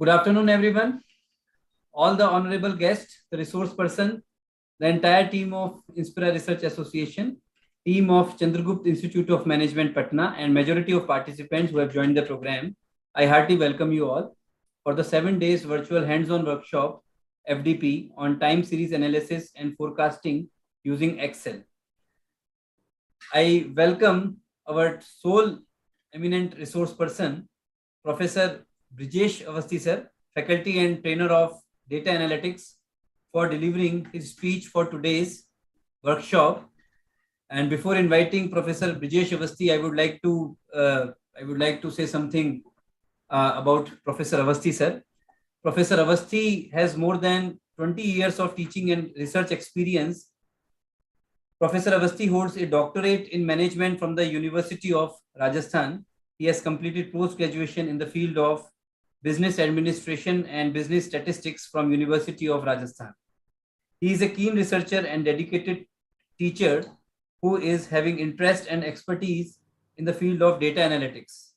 Good afternoon, everyone. All the honorable guests, the resource person, the entire team of Inspira Research Association, team of Chandragupta Institute of Management, Patna, and majority of participants who have joined the program. I heartily welcome you all for the 7 days virtual hands-on workshop, FDP, on time series analysis and forecasting using Excel. I welcome our sole eminent resource person, Professor Brijesh Avasthi sir, faculty and trainer of data analytics, for delivering his speech for today's workshop. And before inviting Professor Brijesh Avasthi, I would like to say something about Professor Avasthi sir. Professor Avasthi has more than 20 years of teaching and research experience. Professor Avasthi holds a doctorate in management from the University of Rajasthan. He has completed post-graduation in the field of business administration and business statistics from University of Rajasthan. He is a keen researcher and dedicated teacher who is having interest and expertise in the field of data analytics.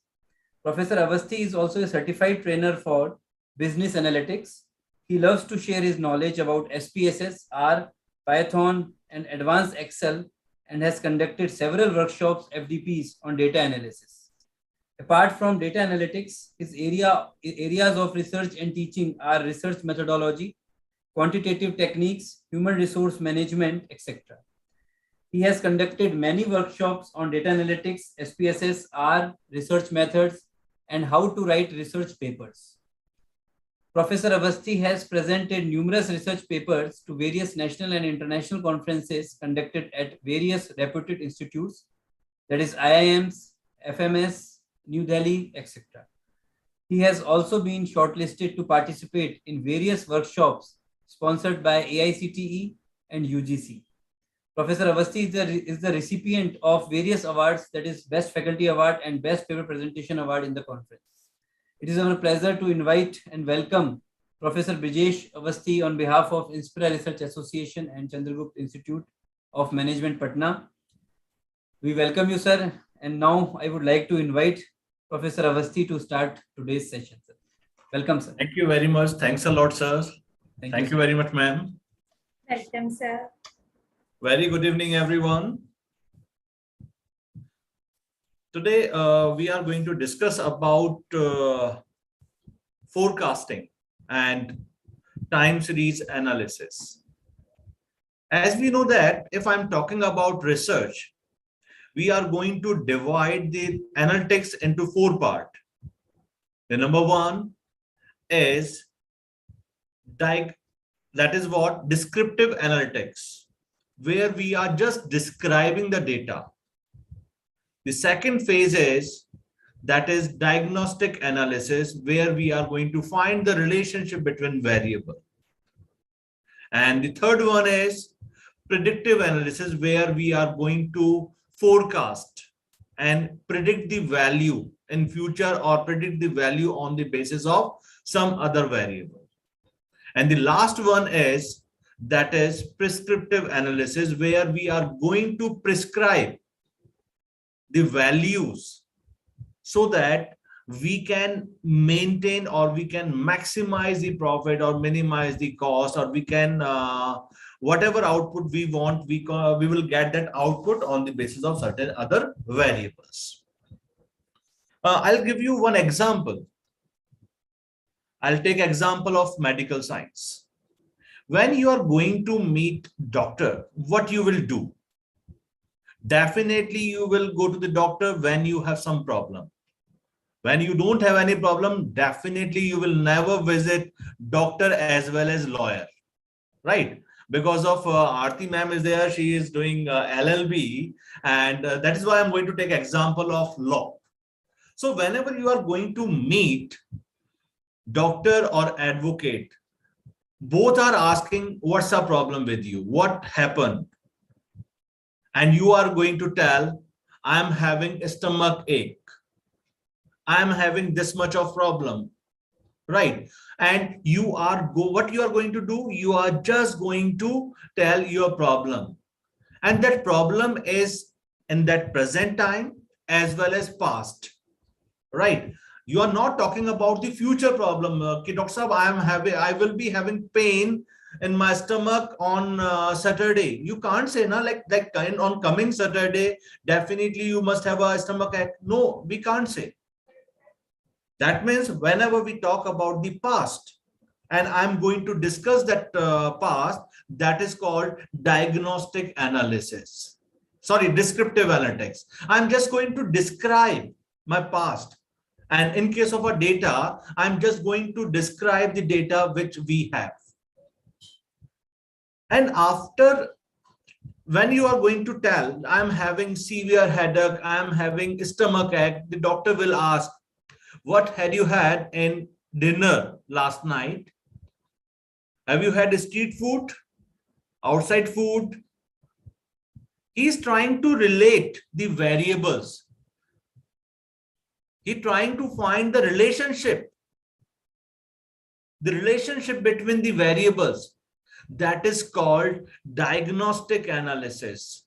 Professor Avasthi is also a certified trainer for business analytics. He loves to share his knowledge about SPSS, R, Python, and advanced Excel, and has conducted several workshops, FDPs, on data analysis. Apart from data analytics, his areas of research and teaching are research methodology, quantitative techniques, human resource management, etc. He has conducted many workshops on data analytics, SPSS, R, research methods, and how to write research papers. Professor Avasthi has presented numerous research papers to various national and international conferences conducted at various reputed institutes, that is IIMs, FMS, New Delhi, etc. He has also been shortlisted to participate in various workshops sponsored by AICTE and UGC. Professor Avasthi is the recipient of various awards, that is Best Faculty Award and Best Paper Presentation Award in the conference. It is our pleasure to invite and welcome Professor Brijesh Avasthi on behalf of Inspira Research Association and Chandragupta Institute of Management, Patna. We welcome you, sir. And now I would like to invite Professor Avasthi to start today's session, sir. Welcome, sir. Thank you very much. Thanks a lot, sir. Thank you very much, ma'am. Welcome, sir. Very good evening, everyone. Today, we are going to discuss about forecasting and time series analysis. As we know that if I'm talking about research, we are going to divide the analytics into 4 parts. The number 1 is descriptive analytics, where we are just describing the data. The second phase is diagnostic analysis, where we are going to find the relationship between variables. And the third one is predictive analysis, where we are going to forecast and predict the value in future or predict the value on the basis of some other variable. And the last one is prescriptive analysis, where we are going to prescribe the values so that we can maintain or we can maximize the profit or minimize the cost, or we can whatever output we want, we will get that output on the basis of certain other variables. I'll give you one example. I'll take example of medical science. When you are going to meet doctor, what you will do? Definitely you will go to the doctor when you have some problem. When you don't have any problem, definitely you will never visit doctor as well as lawyer, right? Because of Aarti ma'am is there, she is doing LLB, and that is why I'm going to take example of law. So whenever you are going to meet doctor or advocate, both are asking what's the problem with you, what happened, and you are going to tell I'm having a stomach ache, I'm having this much of problem, right? And what you are going to do, you are just going to tell your problem, and that problem is in that present time as well as past, right? You are not talking about the future problem. Doctor Sahab, I will be having pain in my stomach on Saturday. You can't say, na, on coming Saturday, definitely you must have a stomach ache. No, we can't say. That means whenever we talk about the past, and I'm going to discuss that past, that is called diagnostic analysis. Sorry, descriptive analytics. I'm just going to describe my past. And in case of a data, I'm just going to describe the data which we have. And after, when you are going to tell, I'm having severe headache, I'm having stomach ache, the doctor will ask, what had you had in dinner last night? Have you had street food, outside food? He's trying to relate the variables. He's trying to find the relationship between the variables. That is called diagnostic analysis.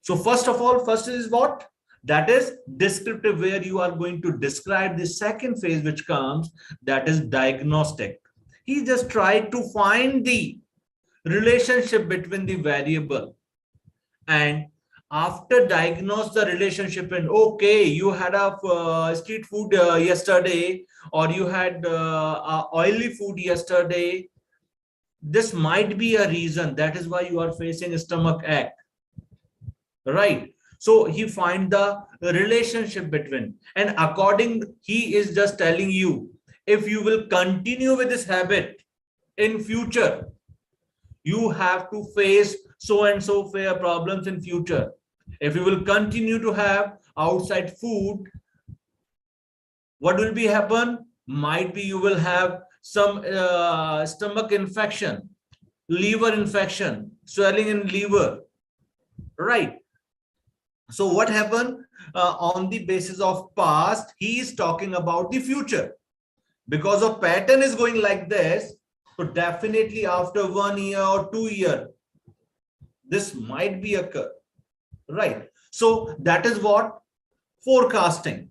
So first of all, first is what? That is descriptive, where you are going to describe the second phase which comes, that is diagnostic. He just tried to find the relationship between the variable, and after diagnose the relationship, and okay, you had a street food yesterday, or you had oily food yesterday, this might be a reason, that is why you are facing a stomach ache, right? So he find the relationship between, and according, he is just telling you, if you will continue with this habit in future, you have to face so and so fair problems in future. If you will continue to have outside food, what will be happen? Might be you will have some stomach infection, liver infection, swelling in liver, right? So what happened on the basis of past, he is talking about the future. Because of pattern is going like this, so definitely after 1 year or 2 years, this might be occur, right? So that is what forecasting.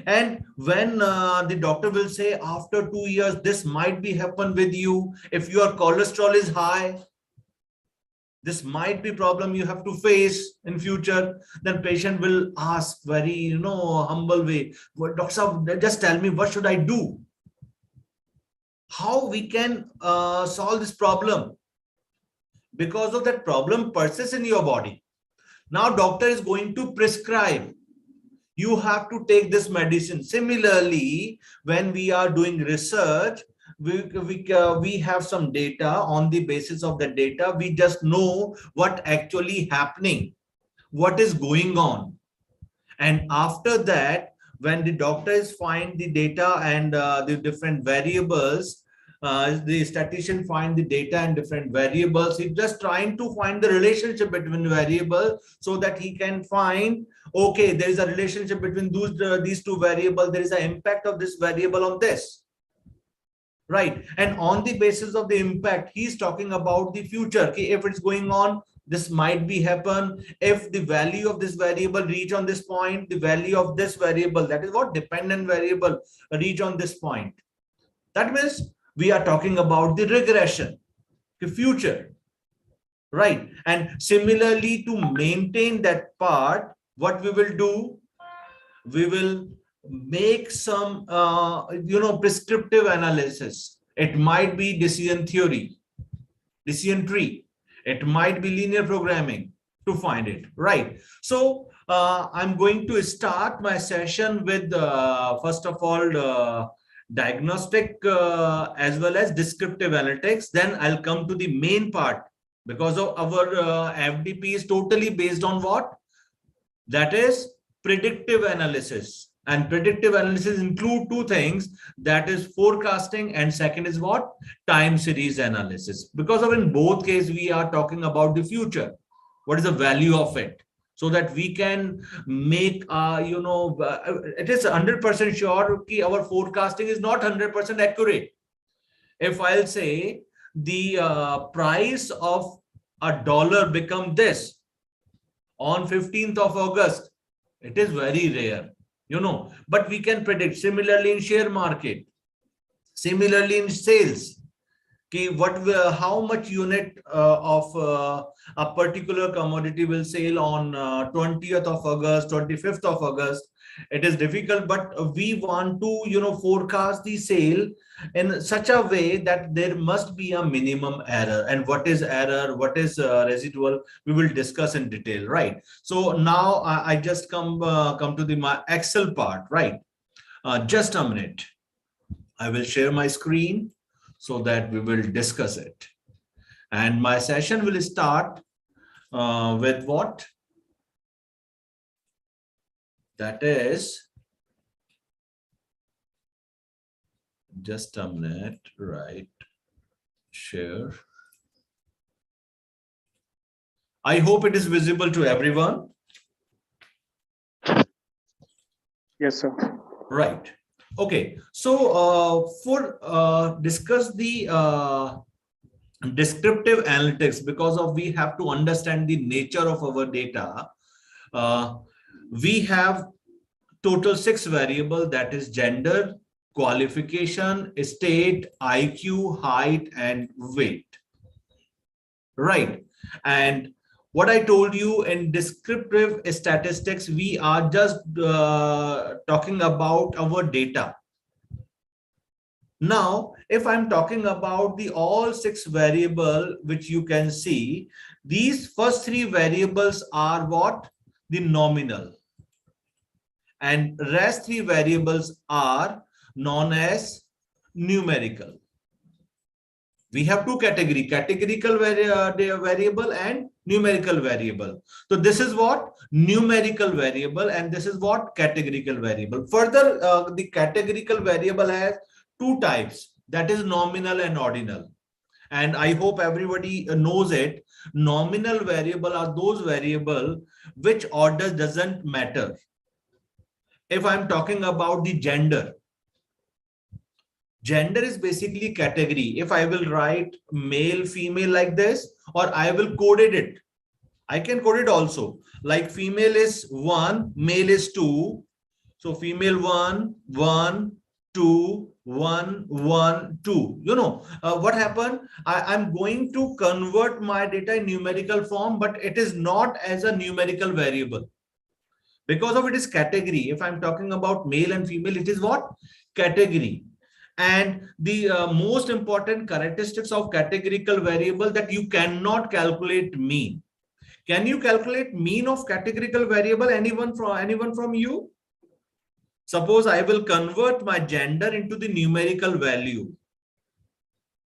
And when the doctor will say after 2 years, this might be happen with you. If your cholesterol is high, this might be problem you have to face in future. Then patient will ask very, humble way, well, doctor, just tell me, what should I do? How we can solve this problem? Because of that problem persists in your body. Now doctor is going to prescribe. You have to take this medicine. Similarly, when we are doing research, we have some data. On the basis of the data, we just know what actually happening, what is going on. And after that, when the doctor is find the data and the different variables, the statistician find the data and different variables. He's just trying to find the relationship between variables so that he can find, okay, there is a relationship between these two variables. There is an impact of this variable on this, right? And on the basis of the impact, he's talking about the future. Okay, if it's going on, this might be happen. If the value of this variable reach on this point, the value of this variable, that is what dependent variable, reach on this point. That means we are talking about the regression, the future, right? And similarly, to maintain that part, what we will do, we will make some, prescriptive analysis. It might be decision theory, decision tree. It might be linear programming to find it, right? So I'm going to start my session with, first of all, diagnostic as well as descriptive analytics. Then I'll come to the main part, because of our FDP is totally based on what? That is predictive analysis. And predictive analysis include two things, that is forecasting, and second is what? Time series analysis. Because of in both cases, we are talking about the future. What is the value of it? So that we can make, it is 100% sure that our forecasting is not 100% accurate. If I'll say the price of $1 become this on 15th of August, it is very rare. but we can predict. Similarly in share market, similarly in sales, how much unit of a particular commodity will sell on 20th of August, 25th of August. It is difficult, but we want to forecast the sale in such a way that there must be a minimum error. And what is error, what is residual, we will discuss in detail, right? So now I just come to my Excel part, right? Just a minute. I will share my screen so that we will discuss it. And my session will start with what? That is, just a minute, right? Share. I hope it is visible to everyone. Yes, sir. Right. Okay. So for discuss the descriptive analytics, because of we have to understand the nature of our data. We have total 6 variables, that is gender, qualification, state, IQ, height, and weight. Right. And what I told you in descriptive statistics, we are just talking about our data. Now, if I'm talking about the all 6 variables, which you can see, these first 3 variables are what? The nominal. And rest 3 variables are known as numerical. We have 2 categories, categorical variable and numerical variable. So this is what? Numerical variable, and this is what? Categorical variable. Further, the categorical variable has 2 types, that is nominal and ordinal. And I hope everybody knows it. Nominal variable are those variables which order doesn't matter. If I'm talking about the gender, gender is basically category. If I will write male, female like this, or I will code it. I can code it also. Like female is 1, male is 2. So female 1, 1, 2, 1, 1, 2. What happened? I'm going to convert my data in numerical form, but it is not as a numerical variable. Because of it is category. If I'm talking about male and female, it is what? Category. And the most important characteristics of categorical variable that you cannot calculate mean. Can you calculate mean of categorical variable? Anyone from you? Suppose I will convert my gender into the numerical value.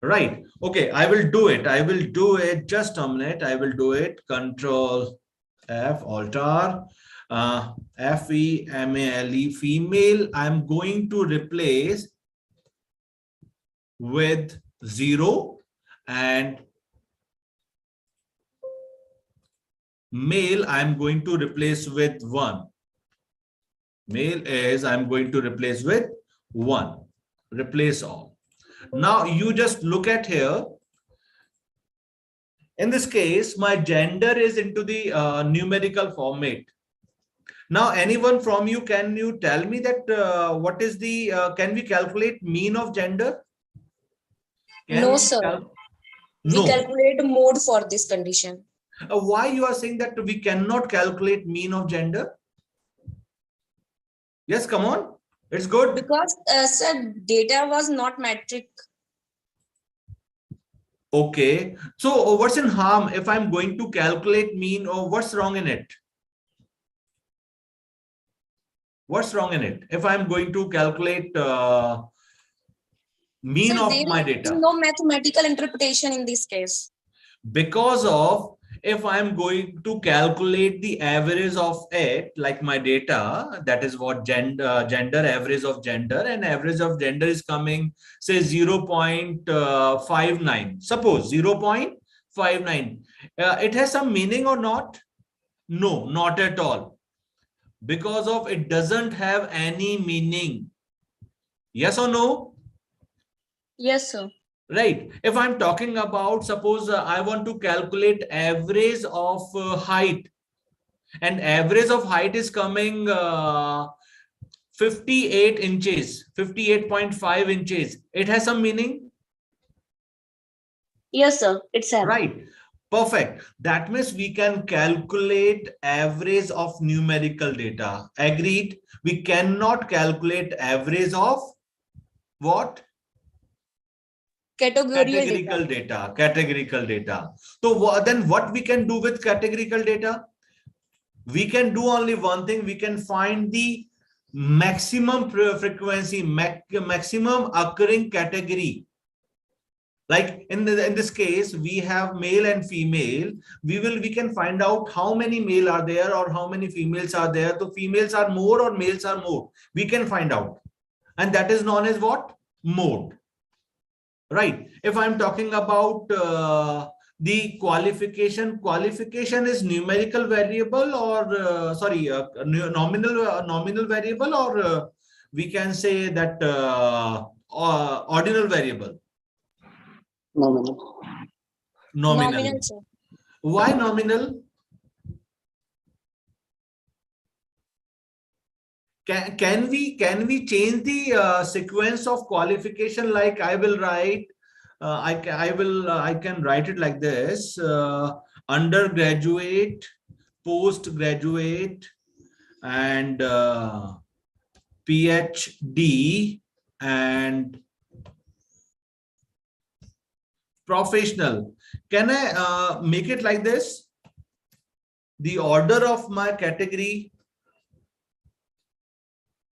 Right. Okay, I will do it. Just a minute. I will do it. Control F, Alt-R. Female, female, I'm going to replace with 0, and male I'm going to replace with 1. Male is I'm going to replace with 1. Replace all. Now you just look at here. In this case, my gender is into the numerical format. Now, anyone from you, can you tell me that what is the, can we calculate mean of gender? No, sir. We calculate mode for this condition. Why you are saying that we cannot calculate mean of gender? Yes, come on. It's good. Because, sir, data was not metric. Okay. So what's in harm if I'm going to calculate mean, or what's wrong in it? What's wrong in it? If I'm going to calculate mean So of my data. No mathematical interpretation in this case. Because of, if I'm going to calculate the average of it, like my data, that is what gender, average of gender, and average of gender is coming, say 0.59. Suppose 0.59. It has some meaning or not? No, not at all. Because of it doesn't have any meaning. Yes or no? Yes, sir. Right. If I'm talking about, suppose I want to calculate average of height, and average of height is coming 58 inches, 58.5 inches. It has some meaning, Yes, sir. It's have. right? Perfect. That means we can calculate average of numerical data. Agreed. We cannot calculate average of what? Categorical data. Data. Categorical data. So then what we can do with categorical data? We can do only one thing. We can find the maximum frequency, maximum occurring category. Like in this case, we have male and female. We can find out how many male are there or how many females are there. So females are more or males are more. We can find out, and that is known as what? Mode. Right. If I'm talking about the qualification is numerical variable or nominal variable, or we can say that ordinal variable. Nominal. Nominal, sir. Why nominal? Can we change the sequence of qualification? Like I will write, I can write it like this: undergraduate, postgraduate, and PhD, and professional. Can I make it like this? The order of my category.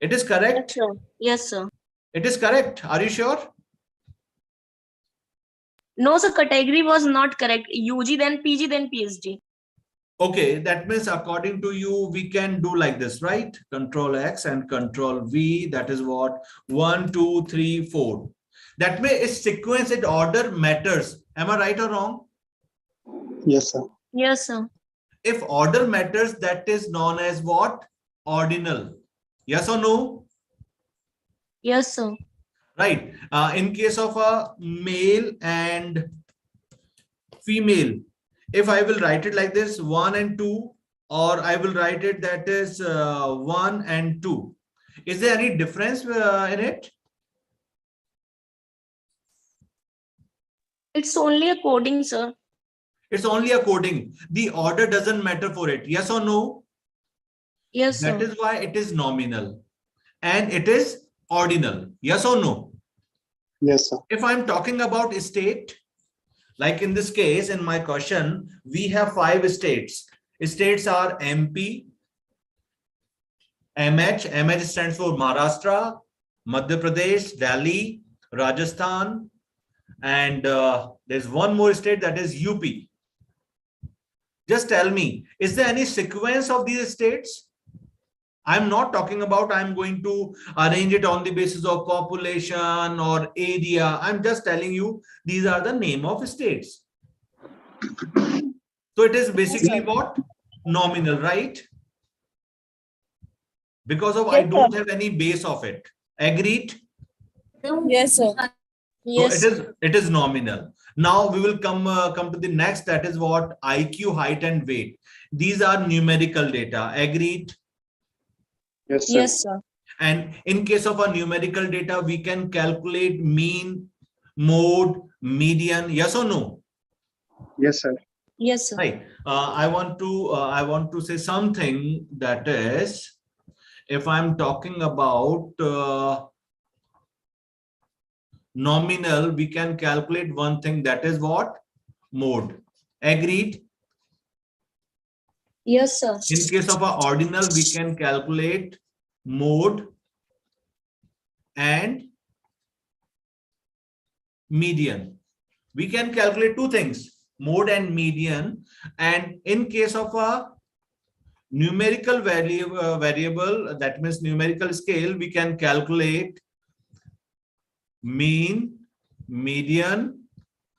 It is correct? Yes, sir. Yes, sir. It is correct. Are you sure? No, sir. Category was not correct. UG, then PG, then PhD. Okay, that means according to you, we can do like this, right? Control X and Control V. That is what? 1, 2, 3, 4. That way, its sequence, its order matters. Am I right or wrong? Yes, sir. Yes, sir. If order matters, that is known as what? Ordinal. Yes or no? Yes, sir. Right. In case of a male and female, if I will write it like this, 1 and 2, or I will write it that is 1 and 2. Is there any difference in it? It's only a coding, sir. It's only a coding. The order doesn't matter for it. Yes or no? Yes, sir. That is why it is nominal and it is ordinal. Yes or no? Yes, sir. If I'm talking about state, like in this case, in my question, we have 5 states. States are MP, MH. MH stands for Maharashtra, Madhya Pradesh, Delhi, Rajasthan, and there's one more state, that is UP. Just tell me, is there any sequence of these states? I'm not talking about I'm going to arrange it on the basis of population or area. I'm just telling you these are the name of states. So it is basically what? Nominal, right? Because of I don't have any base of it. Agreed? Yes, sir. Yes. So it is nominal. Now we will come to the next, that is what? IQ, height and weight. These are numerical data. Agreed? Yes, sir. Yes, sir. And in case of a numerical data, we can calculate mean, mode, median. Yes or no? Yes, sir. Yes, sir. Right. I want to say something, that is, if I'm talking about nominal, we can calculate one thing, that is what? Mode. Agreed? Yes, sir. In case of a ordinal, we can calculate mode and median. We can calculate two things, mode and median. And in case of a numerical variable, that means numerical scale, we can calculate mean, median,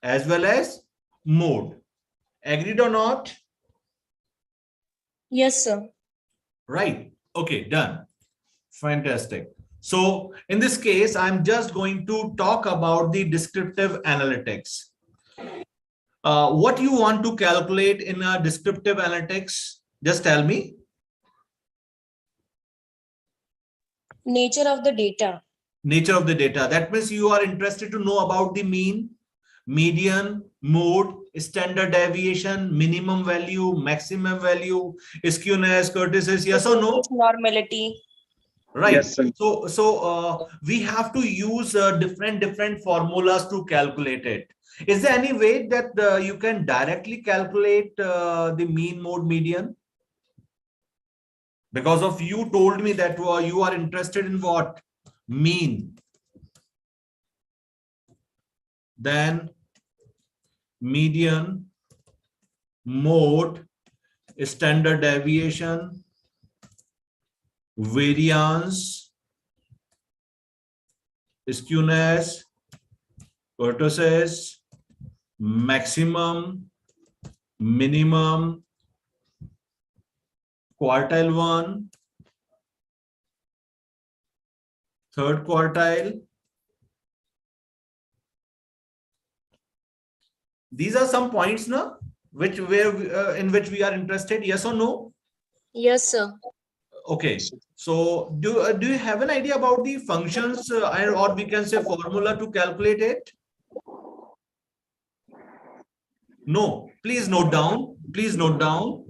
as well as mode. Agreed or not? Yes, sir. Right. Okay, done. Fantastic. So in this case, I'm just going to talk about the descriptive analytics. What you want to calculate in a descriptive analytics? Just tell me. Nature of the data. Nature of the data. That means you are interested to know about the mean, median, mode, standard deviation, minimum value, maximum value, skewness, kurtosis, yes or no? Normality. Right. Yes, sir. So we have to use different formulas to calculate it. Is there any way that you can directly calculate the mean, mode, median? Because of you told me that you are interested in what? Mean. Then median, mode, standard deviation, variance, skewness, kurtosis, maximum, minimum, quartile 1, third quartile. These are some points, no? In which we are interested, yes or no? Yes, sir. Okay. So do you have an idea about the functions or we can say formula to calculate it? No. Please note down. Please note down.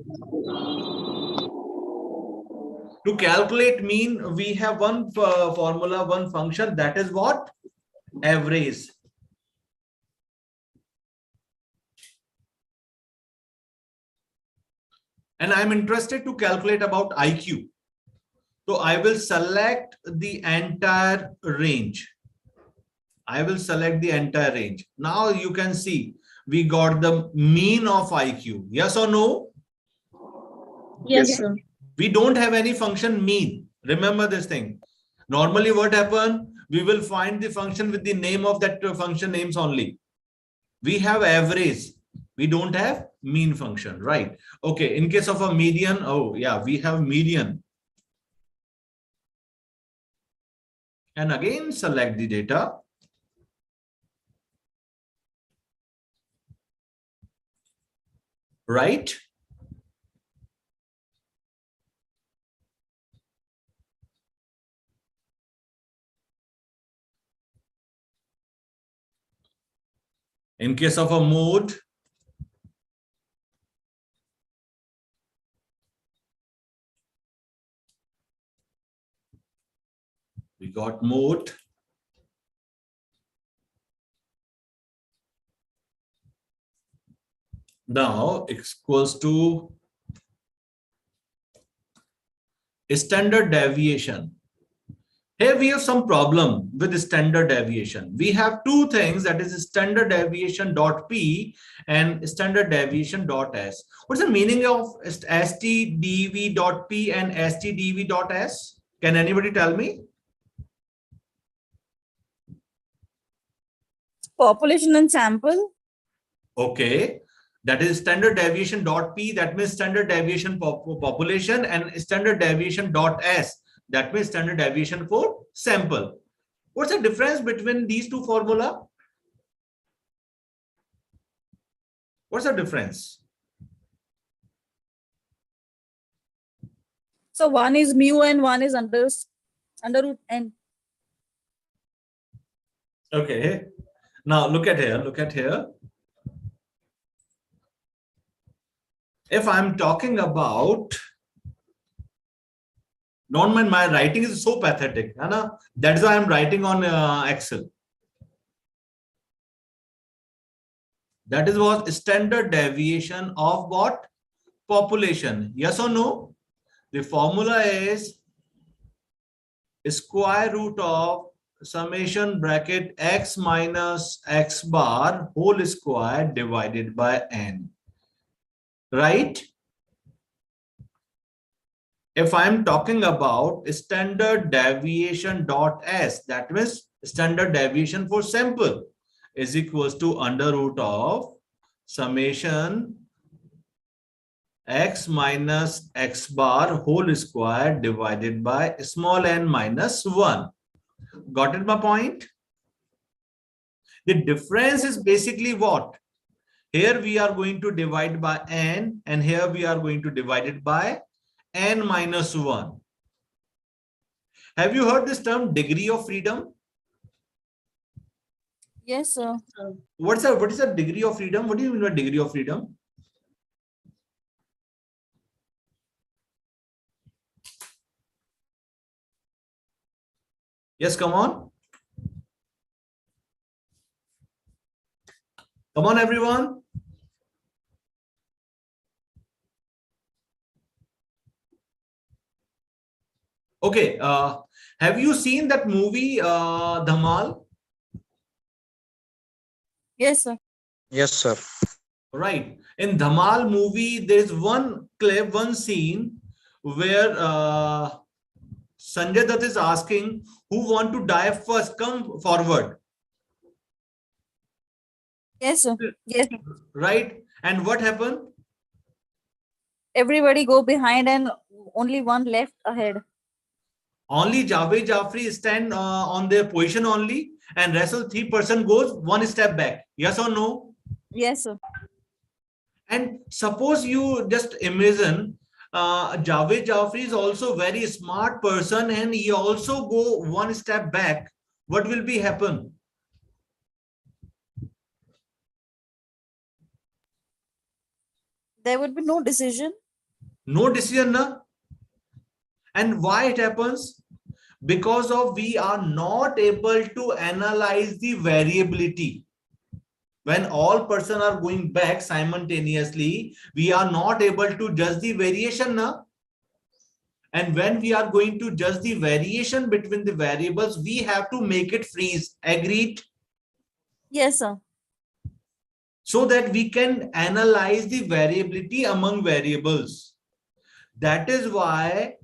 To calculate mean, we have one formula, one function, that is what? Average. And I'm interested to calculate about IQ. So I will select the entire range. I will select the entire range. Now you can see we got the mean of IQ. Yes or no? Yes, sir. We don't have any function mean. Remember this thing. Normally what happens? We will find the function with the name of that function names only. We have average. We don't have mean function, right? Okay, in case of a median, oh yeah, we have median. And again, select the data. Right? In case of a mode, we got mode. Now x equals to standard deviation. Here we have some problem with standard deviation. We have two things, that is standard deviation dot P and standard deviation dot S. What's the meaning of STDV dot P and STDV dot S? Can anybody tell me? Population and sample. Okay. That is standard deviation dot P, that means standard deviation population, and standard deviation dot S, that means standard deviation for sample. What's the difference between these two formula? What's the difference? So one is mu and one is under root n. Okay. Now look at here. Look at here. If I'm talking about, don't mind, my writing is so pathetic. That's why I'm writing on Excel. That is what standard deviation of what? Population. Yes or no? The formula is square root of summation bracket x minus x bar whole square divided by n. Right? If I'm talking about standard deviation dot S, that means standard deviation for sample, is equals to under root of summation x minus x bar whole square divided by small n minus 1. Got it, my point? The difference is basically what? Here we are going to divide by n, and here we are going to divide it by n minus 1. Have you heard this term degree of freedom? Yes, sir. What is a degree of freedom? What do you mean by degree of freedom? Yes, come on. Come on, everyone. Okay. Have you seen that movie, Dhamal? Yes, sir. Yes, sir. Right. In Dhamal movie, there's one clip, one scene where Sanjay Dutt is asking, who want to die first? Come forward. Yes, sir. Yes. Right. And what happened? Everybody go behind and only one left ahead. Only Javed Jafri stand on their position only, and rest of 3% goes one step back. Yes or no? Yes, sir. And suppose you just imagine Javed Jafri is also very smart person and he also go one step back. What will be happen? There would be no decision. No decision, na? And why it happens? Because of we are not able to analyze the variability. When all person are going back simultaneously, we are not able to judge the variation. Na? And when we are going to judge the variation between the variables, we have to make it freeze. Agreed? Yes, sir. So that we can analyze the variability among variables. That is why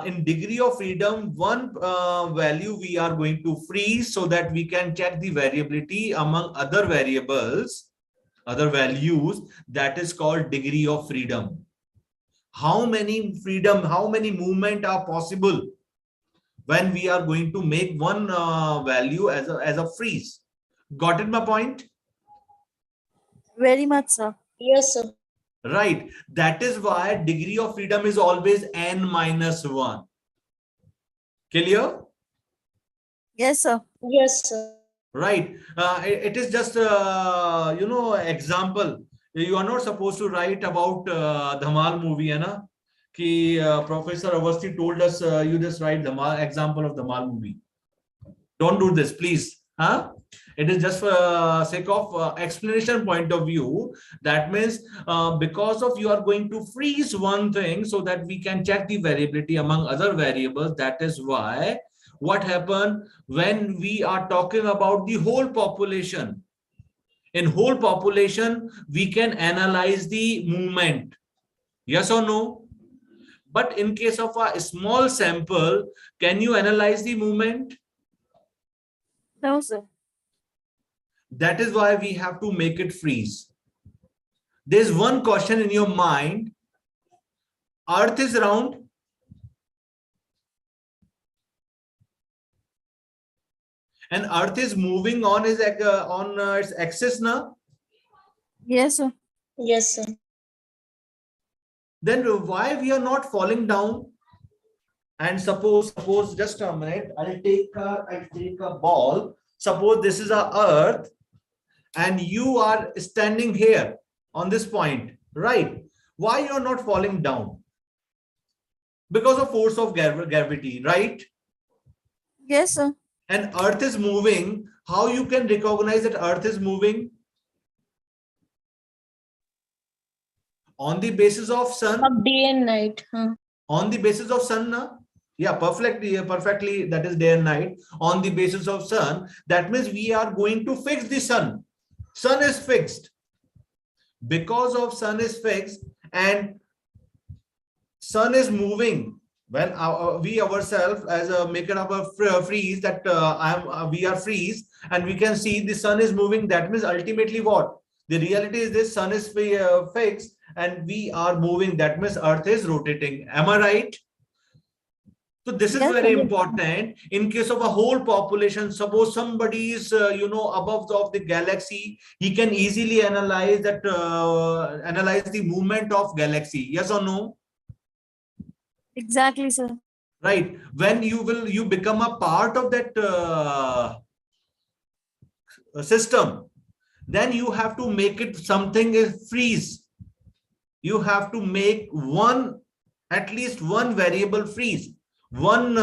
in degree of freedom, one value we are going to freeze so that we can check the variability among other variables, other values. That is called degree of freedom. How many freedom, how many movement are possible when we are going to make one value as a freeze? Got it my point? Very much, sir. Yes, sir. Right. That is why degree of freedom is always n-1. Clear? Yes, sir. Yes, sir. Right. It is just, example. You are not supposed to write about Dhamal movie, na? Ki Professor Avasti told us you just write Dhamal, example of Dhamal movie. Don't do this, please. Huh? It is just for sake of explanation point of view. That means because of you are going to freeze one thing so that we can check the variability among other variables. That is why what happened when we are talking about the whole population. In whole population, we can analyze the movement. Yes or no? But in case of a small sample, can you analyze the movement? No, sir. That is why we have to make it freeze. There's one question in your mind. Earth is round. And Earth is moving on its axis now. Yes, sir. Yes, sir. Then why we are not falling down? And suppose just a minute, I'll take a ball. Suppose this is our Earth and you are standing here on this point, right? Why you are not falling down? Because of force of gravity, right? Yes, sir. And Earth is moving. How you can recognize that Earth is moving? On the basis of sun. Of day and night. Huh? On the basis of sun, na? Yeah, perfectly. That is day and night. On the basis of sun, that means we are going to fix the sun. Sun is fixed. Because of sun is fixed and sun is moving. When we ourselves as a maker of a freeze that we are freeze and we can see the sun is moving. That means ultimately what? The reality is this sun is fixed and we are moving. That means Earth is rotating. Am I right? So this is very important. In case of a whole population, suppose somebody is above of the galaxy, he can easily analyze that analyze the movement of galaxy. Yes or no? Exactly, sir. right? When you become a part of that system, then you have to make it something is freeze. You have to make at least one variable freeze. One,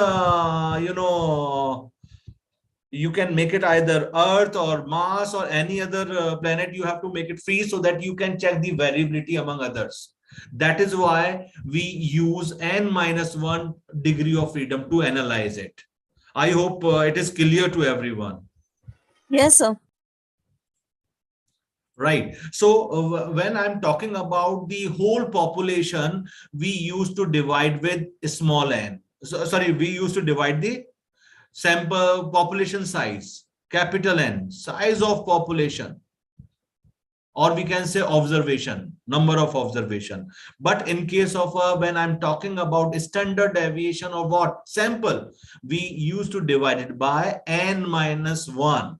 you can make it either Earth or Mars or any other planet. You have to make it freeze so that you can check the variability among others. That is why we use n-1 degree of freedom to analyze it. I hope it is clear to everyone. Yes, sir. Right. So when I'm talking about the whole population, we used to divide with small n. So, sorry, we used to divide the sample population size, capital N, size of population, or we can say observation, number of observation. But in case of when I'm talking about standard deviation or what sample, we used to divide it by n-1,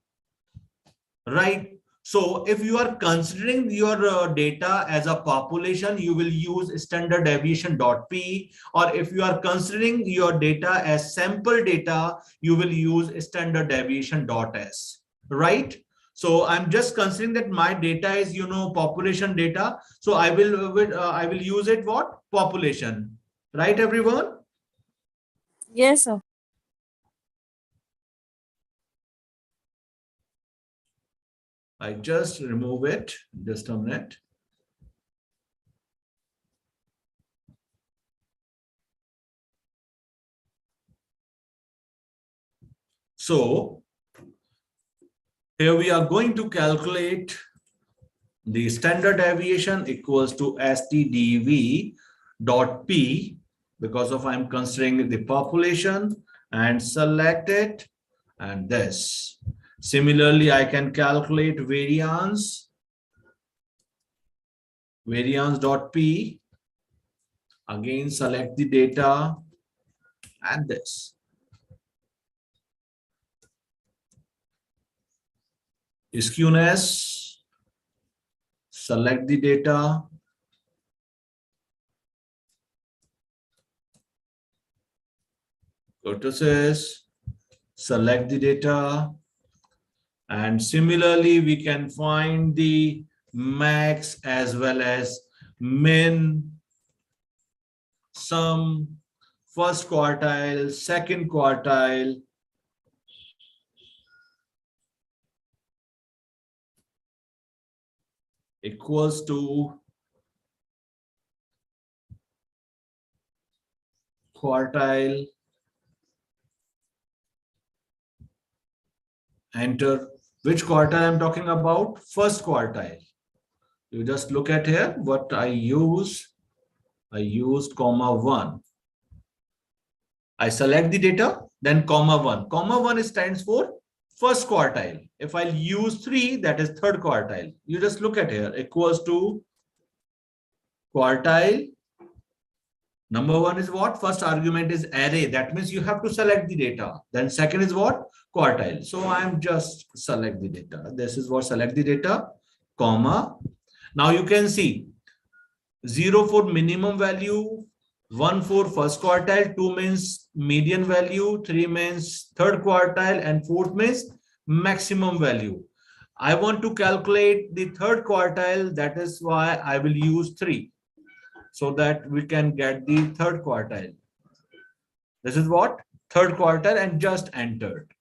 right? So if you are considering your data as a population, you will use standard deviation dot p, or if you are considering your data as sample data, you will use standard deviation dot s, right? So I'm just considering that my data is, population data. So I will use it what? Population, right, everyone? Yes, sir. I just remove it, just a minute. So here we are going to calculate the standard deviation equals to STDV dot P, because of I'm considering the population, and select it and this. Similarly, I can calculate variance dot P. Again, select the data and this. Skewness, select the data. Kurtosis, select the data. And similarly, we can find the max as well as min, sum, first quartile, second quartile, equals to quartile, enter. Which quartile I'm talking about? First quartile. You just look at here what I used comma 1. I select the data, then comma 1. Comma 1 stands for first quartile. If I use 3, that is third quartile. You just look at here, equals to quartile. Number 1 is what? First argument is array. That means you have to select the data. Then second is what? Quartile. So I'm just select the data. This is what select the data, comma. Now you can see 0 for minimum value, 1 for first quartile, 2 means median value, 3 means third quartile, and 4th means maximum value. I want to calculate the third quartile. That is why I will use 3. So that we can get the third quartile. This is what? Third quartile, and just entered.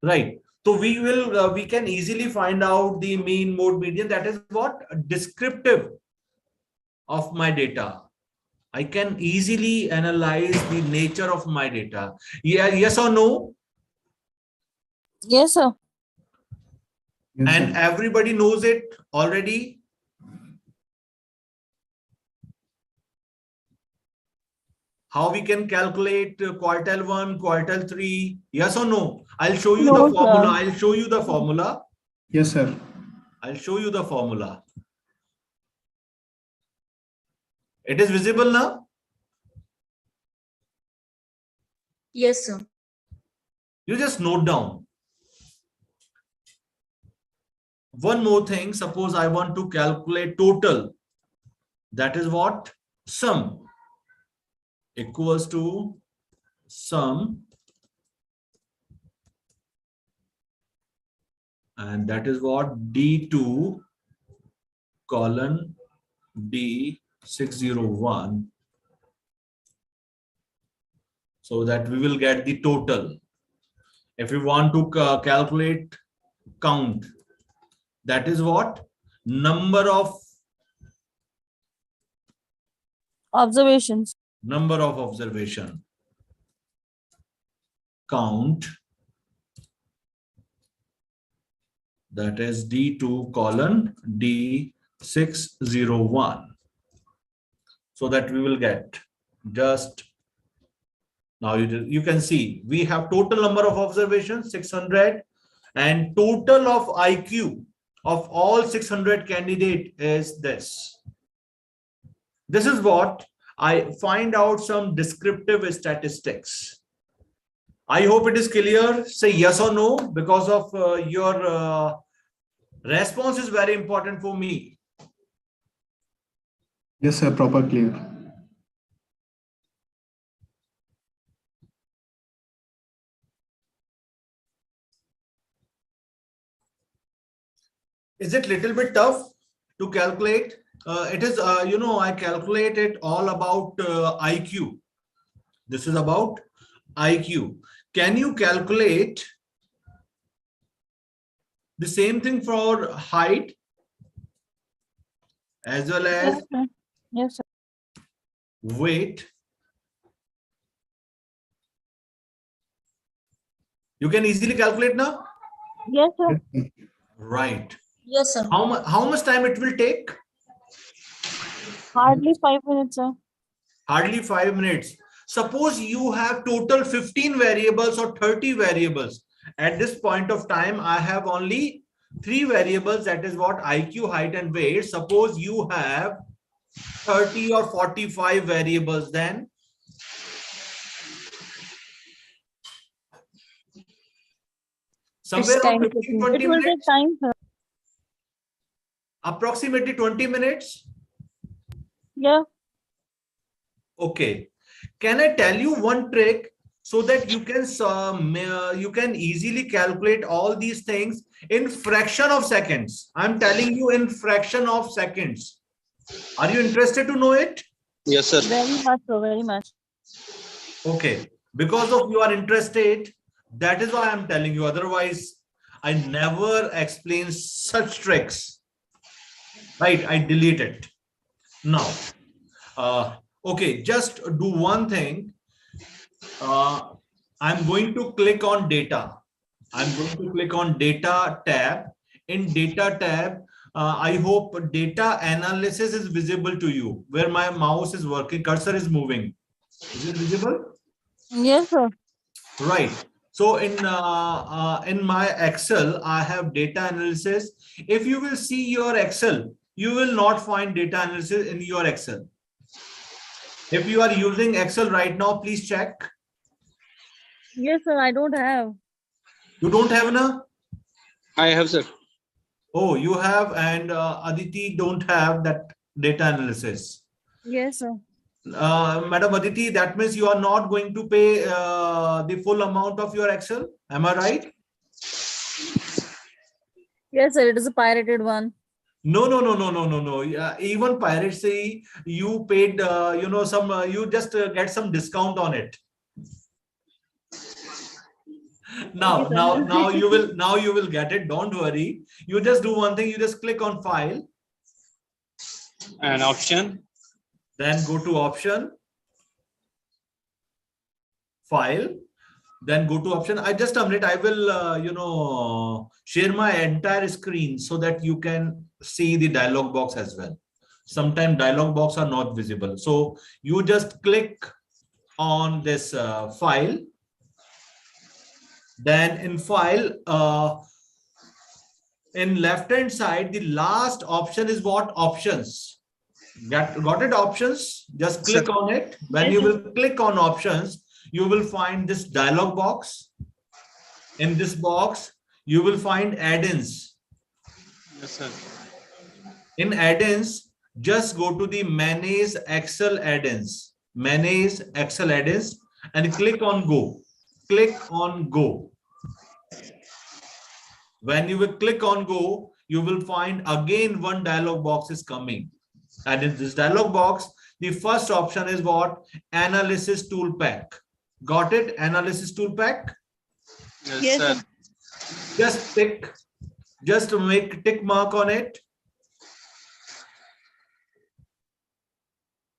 Right. So we can easily find out the mean, mode, median. That is what? Descriptive of my data. I can easily analyze the nature of my data. Yeah, yes or no? Yes, sir. And everybody knows it already. How we can calculate quartile 1, quartile 3? Yes or no? I'll show you No, the formula. sir. I'll show you the formula. Yes, sir. I'll show you the formula. It is visible now? Yes, sir. You just note down. One more thing. Suppose I want to calculate total. That is what? Sum equals to sum, and that is what D2 colon D601, so that we will get the total. If we want to calculate count, that is what number of Observations. observation. Count, that is D2 colon D601, so that we will get just now. You can see we have total number of observations 600, and total of IQ of all 600 candidate is this. This is what I find out some descriptive statistics. I hope it is clear. Say yes or no, because of your response is very important for me. Yes, sir. Proper clear. Is it little bit tough to calculate? It is, I calculate it all about IQ. This is about IQ. Can you calculate the same thing for height as well as Yes, sir. Yes, sir. weight? You can easily calculate now? Yes, sir. Right. Yes, sir. How much time it will take? Hardly 5 minutes, sir. Hardly 5 minutes. Suppose you have total 15 variables or 30 variables. At this point of time, I have only 3 variables, that is what IQ, height and weight. Suppose you have 30 or 45 variables, then somewhere around 15, 20 It will take minutes, time, sir. approximately 20 minutes. Yeah. Okay. Can I tell you one trick so that you can easily calculate all these things in fraction of seconds? I'm telling you in fraction of seconds. Are you interested to know it? Yes, sir. Very much, sir. Very much. Okay. Because of you are interested, that is why I'm telling you. Otherwise, I never explain such tricks. Right? I delete it. Now, okay, just do one thing. I'm going to click on data. I'm going to click on data tab. In data tab, I hope data analysis is visible to you, where my mouse is working, cursor is moving. Is it visible? Yes, sir. Right. So in my Excel, I have data analysis. If you will see your Excel, you will not find data analysis in your Excel. If you are using Excel right now, please check. Yes, sir. I don't have. You don't have enough? I have, sir. Oh, you have, and Aditi don't have that data analysis. Yes, sir. Madam Aditi, that means you are not going to pay the full amount of your Excel. Am I right? Yes, sir. It is a pirated one. No. Yeah, even piracy, you paid, some, you just get some discount on it. Now you will get it. Don't worry. You just do one thing. You just click on file. An option. Then go to option. File. Then go to option. I just a minute. I will, share my entire screen so that you can see the dialog box as well. Sometimes dialog box are not visible. So you just click on this file. Then in file, in left hand side, the last option is what? Options. Got it? Options. Just click on it. When you will click on options, you will find this dialog box. In this box, you will find add-ins. Yes, sir. In add-ins, just go to the manage Excel add-ins. Manage Excel add-ins. and click on go. Click on go. When you will click on go, you will find again one dialog box is coming. And in this dialog box, the first option is what? Analysis tool pack. Got it? Analysis tool pack. Yes, sir. Just tick, just to make tick mark on it.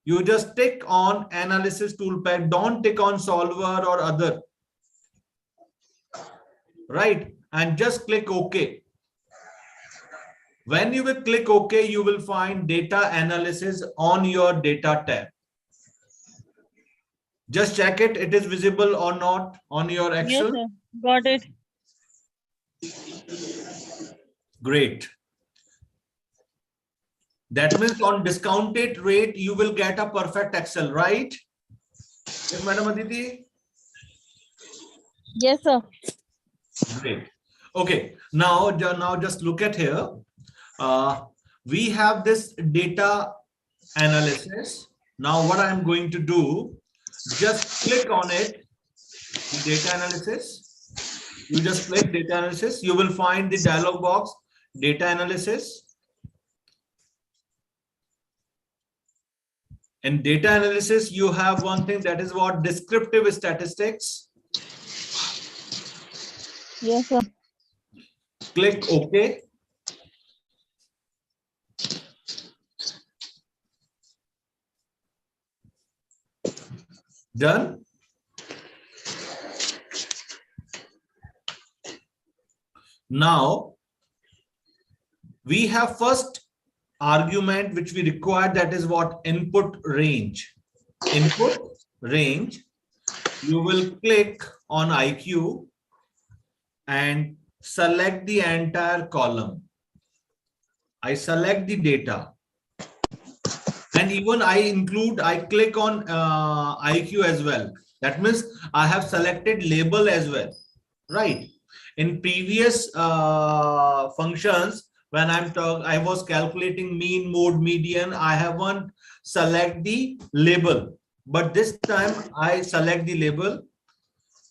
You just tick on analysis tool pack. Don't tick on solver or other. Right? And just click OK. When you will click OK, you will find data analysis on your data tab. Just check it. It is visible or not on your Excel. Yes, sir. Got it. Great. That means on discounted rate, you will get a perfect Excel, right? Yes, Madam Aditi? Yes, sir. Great. Okay. Now just look at here. We have this data analysis. Now what I'm going to do, just click on it, data analysis. You just click data analysis. You will find the dialog box, data analysis. In data analysis, you have one thing, that is what? Descriptive statistics. Yes, sir. Click OK. Done. Now, we have first argument which we require, that is what? Input range. Input range. You will click on IQ and select the entire column. I select the data. And even I click on IQ as well. That means I have selected label as well, right? In previous functions, when I was calculating mean, mode, median, I haven't select the label, but this time I select the label,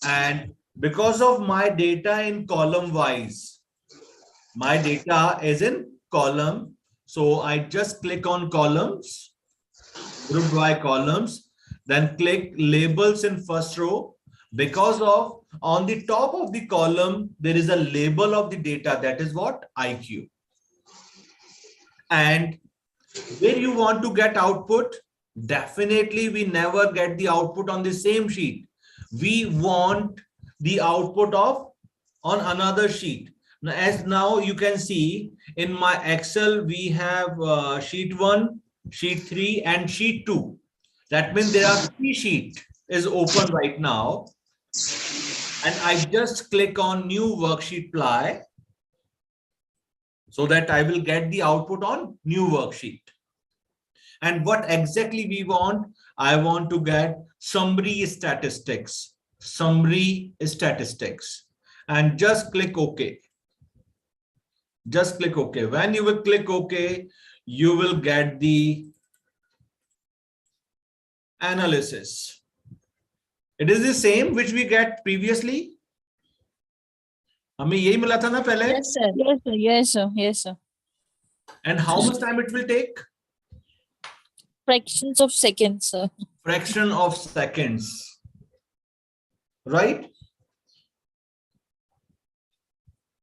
and because of my data in column wise, my data is in column, so I just click on columns, grouped by columns, then click labels in first row. Because of on the top of the column, there is a label of the data, that is what? IQ. And where you want to get output, definitely we never get the output on the same sheet. We want the output of on another sheet. As now you can see in my Excel, we have sheet 1, sheet 3 and sheet 2. That means there are 3 sheets is open right now. And I just click on new worksheet ply so that I will get the output on new worksheet. And what exactly we want? I want to get summary statistics. Summary statistics. And just click OK. Just click OK. When you will click OK, you will get the analysis. It is the same which we get previously. हमें यही मिला था ना पहले? Yes, sir. Yes, sir. Yes, sir. Yes, sir. And how much time it will take? Fractions of seconds, sir. Fraction of seconds. Right?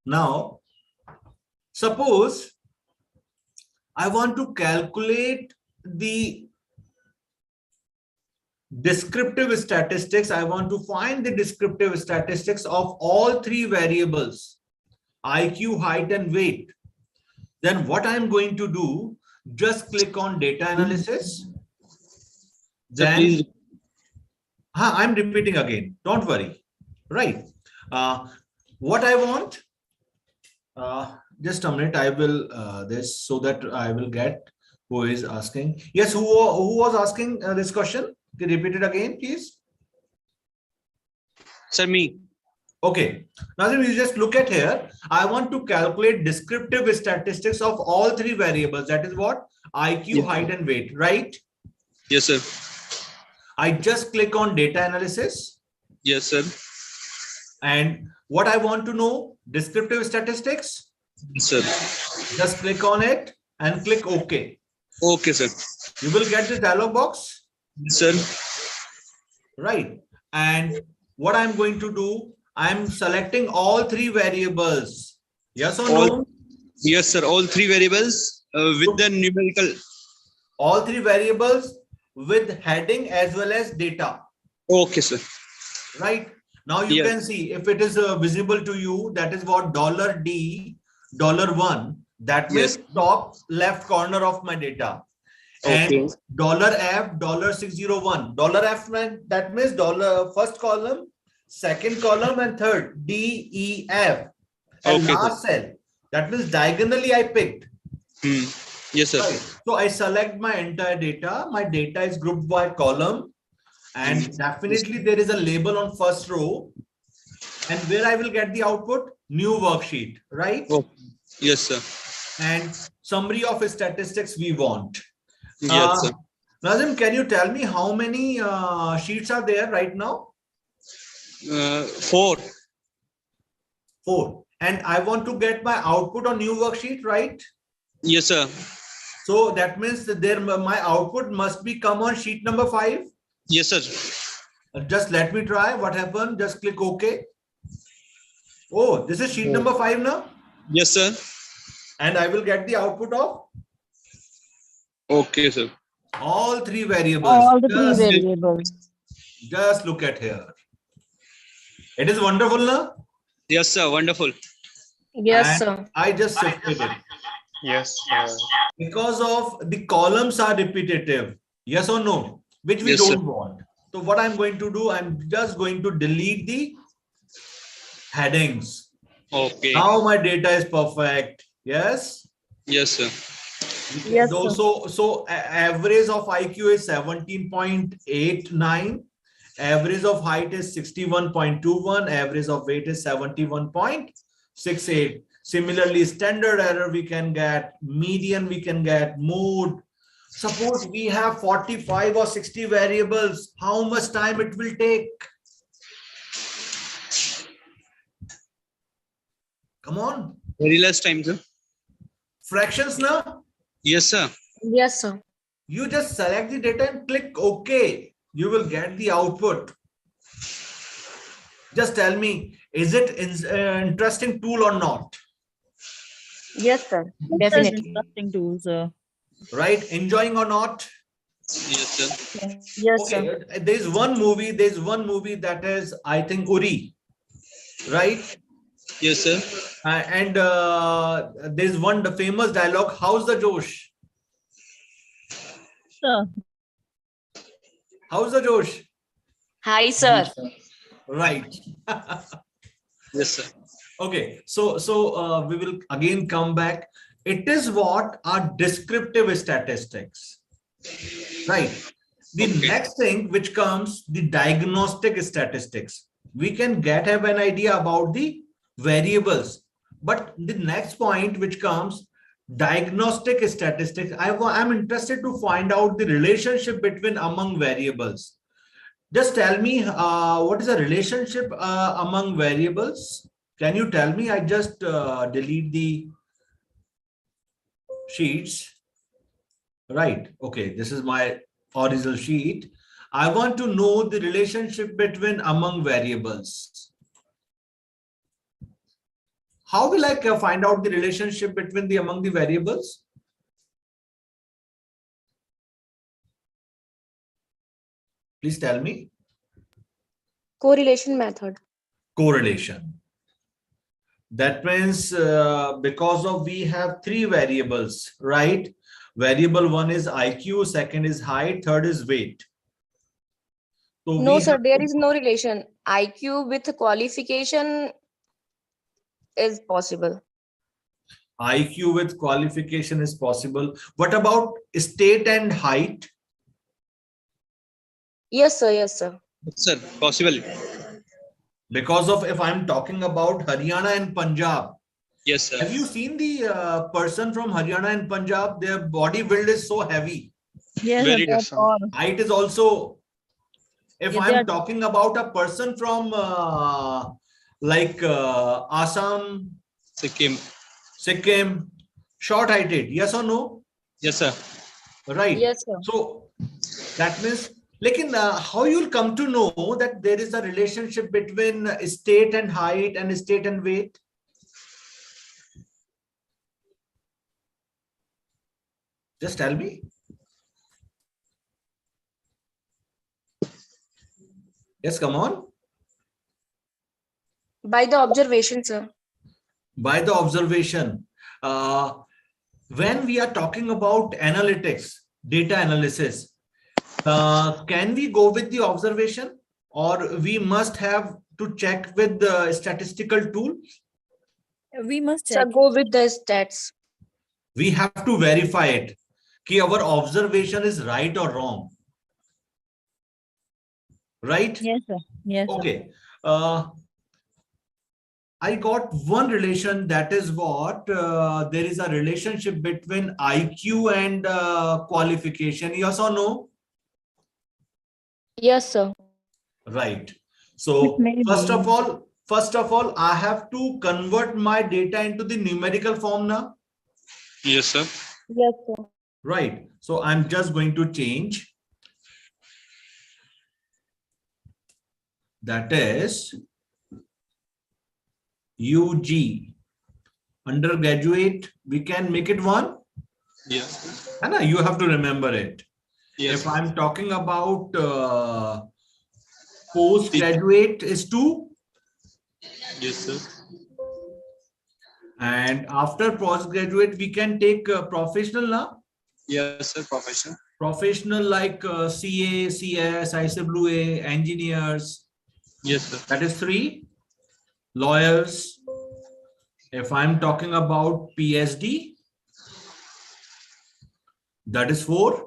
Now, suppose I want to calculate the descriptive statistics. I want to find the descriptive statistics of all 3 variables, IQ, height, and weight. Then what I'm going to do, just click on data analysis. Then, I'm repeating again. Don't worry. Right. What I want, just a minute, I will this so that I will get who is asking. Yes, who was asking this question? Can you repeat it again, please? Sir, me. Okay. Now you just look at here. I want to calculate descriptive statistics of all 3 variables. That is what? IQ, Yes, height, and weight, right? Yes, sir. I just click on data analysis. Yes, sir. And what I want to know, descriptive statistics, Sir. just click on it and click OK. Okay, sir. You will get this dialog box, Sir. right? And what I'm going to do, I'm selecting all three variables. Yes or no? Yes, sir. All three variables with the numerical. All three variables with heading as well as data. Okay, sir. Right? Now you Yes. can see if it is visible to you, that is what $D, $1. That means Yes. top left corner of my data. Okay. And $F, $601. $F, that means first column, second column, and third, D, E, F. And Okay, last cell, that means diagonally I picked. Yes, sir. Right. So I select my entire data. My data is grouped by column. And definitely there is a label on first row. And where I will get the output? New worksheet, right? Oh, yes, sir. And summary of statistics we want. Yes, sir. Nazim, can you tell me how many sheets are there right now? 4. 4. And I want to get my output on new worksheet, right? Yes, sir. So that means that my output must be come on sheet number 5. Yes, sir. Just let me try. What happened? Just click OK. Oh, this is sheet number 5 now. Yes, sir. And I will get the output of Okay, sir. all three variables. All the three variables. Just look at here. It is wonderful, na? Yes, sir. Wonderful. Yes, And sir. I just shifted it. Yes. Because of the columns are repetitive. Yes or no? Which we Yes, sir. don't want. So what I'm going to do, I'm just going to delete the headings. Okay. Now my data is perfect. Yes. Yes, sir. Yes, sir. So average of IQ is 17.89. Average of height is 61.21. Average of weight is 71.68. Similarly, standard error we can get, median we can get, mode. Suppose we have 45 or 60 variables. How much time it will take? Come on. Very less time, sir. Fractions now. Yes, sir. Yes, sir. You just select the data and click OK. You will get the output. Just tell me, is it an interesting tool or not? Yes, sir. That's an Definitely. interesting tool, sir. Right? Enjoying or not? Yes, sir. Yes, sir. Okay. There's one movie that is, I think, Uri. Right? Yes, sir. And there's the famous dialogue, how's the Josh? Sir. How's the Josh? Hi, sir. Right. Yes, sir. Okay. So we will again come back. It is what are descriptive statistics. Right. The Okay. next thing which comes, the diagnostic statistics. We can have an idea about the variables. But the next point which comes, diagnostic statistics, I'm interested to find out the relationship between among variables. Just tell me what is the relationship among variables? Can you tell me? I just delete the sheets. Right. Okay. This is my original sheet. I want to know the relationship between among variables. How will I find out the relationship between the among the variables? Please tell me. Correlation method. Correlation. That means because of we have three variables, right? Variable 1 is IQ, second is height, third is weight. So No, we sir. have- There is no relation. IQ with qualification is possible. IQ with qualification is possible. What about state and height? Yes, sir. Yes, sir. Yes, sir. Possible. Because of if I'm talking about Haryana and Punjab. Yes, sir. Have you seen the person from Haryana and Punjab? Their body build is so heavy. Yes, Very sir. good, sir. All. Height is also If Yeah, they I'm are- talking about a person from Assam, Sikkim, short heighted, yes or no? Yes, sir. Right. Yes, sir. So that means, how you'll come to know that there is a relationship between state and height and state and weight? Just tell me. Yes, come on. By the observation, sir. By the observation. When we are talking about analytics, data analysis, can we go with the observation, or we must have to check with the statistical tool? we must Sir, check. go with the stats. We have to verify it. Ki our observation is right or wrong. Right? Yes, sir. Yes, sir. Okay. I got one relation, that is what there is a relationship between IQ and qualification. Yes or no? Yes, sir. Right. So It may first be. of all, I have to convert my data into the numerical form now. Yes, sir. Yes, sir. Right. So I'm just going to change. That is UG. Undergraduate, we can make it 1. Yes. Anna, you have to remember it. Yes. If I'm talking about postgraduate is 2. Yes, sir. And after postgraduate, we can take professional now. Yes, sir. Profession. Professional like CA, CS, ICWA, engineers. Yes, sir. That is 3. Lawyers. If I'm talking about PhD, that is 4.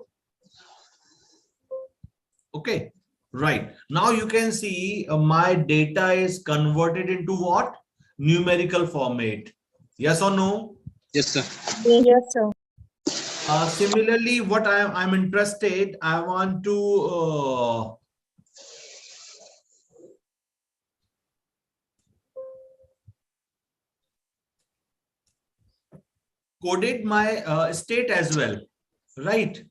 Okay, right. Now you can see my data is converted into what? Numerical format. Yes or no? Yes, sir. Yes, sir. Similarly, what I'm interested, I want to coded my state as well, right?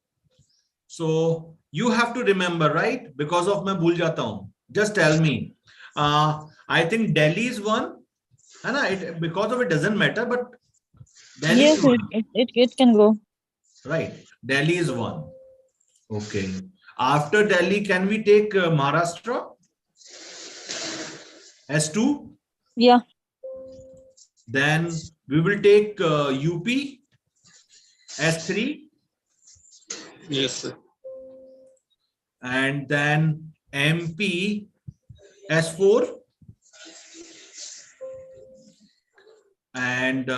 So you have to remember, right? Because of my bhul jata hu. Just tell me. I think Delhi is 1. And because of it doesn't matter, but Delhi Yes, is 1. it can go. Right. Delhi is 1. Okay. After Delhi, can we take Maharashtra as 2? Yeah. Then we will take UP as 3. Yes, sir. And then MP as 4. And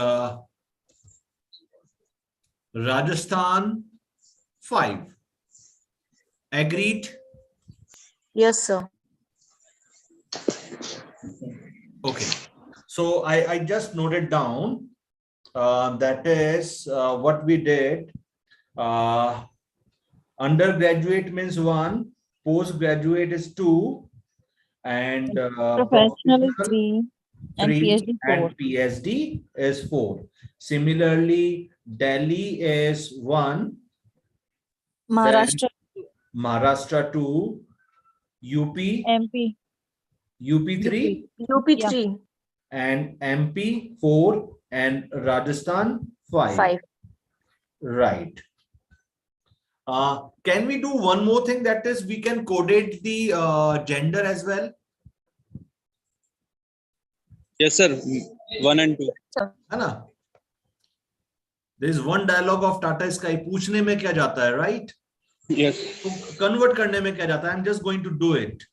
Rajasthan 5. Agreed? Yes, sir. Okay. So I just noted down that is what we did. Undergraduate means 1, postgraduate is 2, and Professional is 3 and 3, PhD 4. and PhD is 4. Similarly, Delhi is 1, Maharashtra, then Maharashtra 2, UP, MP, UP 3, UP3 Yeah. and MP 4, and Rajasthan 5. 5. Right. Can we do one more thing, that is we can codate the gender as well? Yes, sir. 1 and 2. है ना? There is one dialogue of Tata Sky. पूछने में क्या जाता है, right? Yes. तो convert करने में क्या जाता है? I'm just going to do it.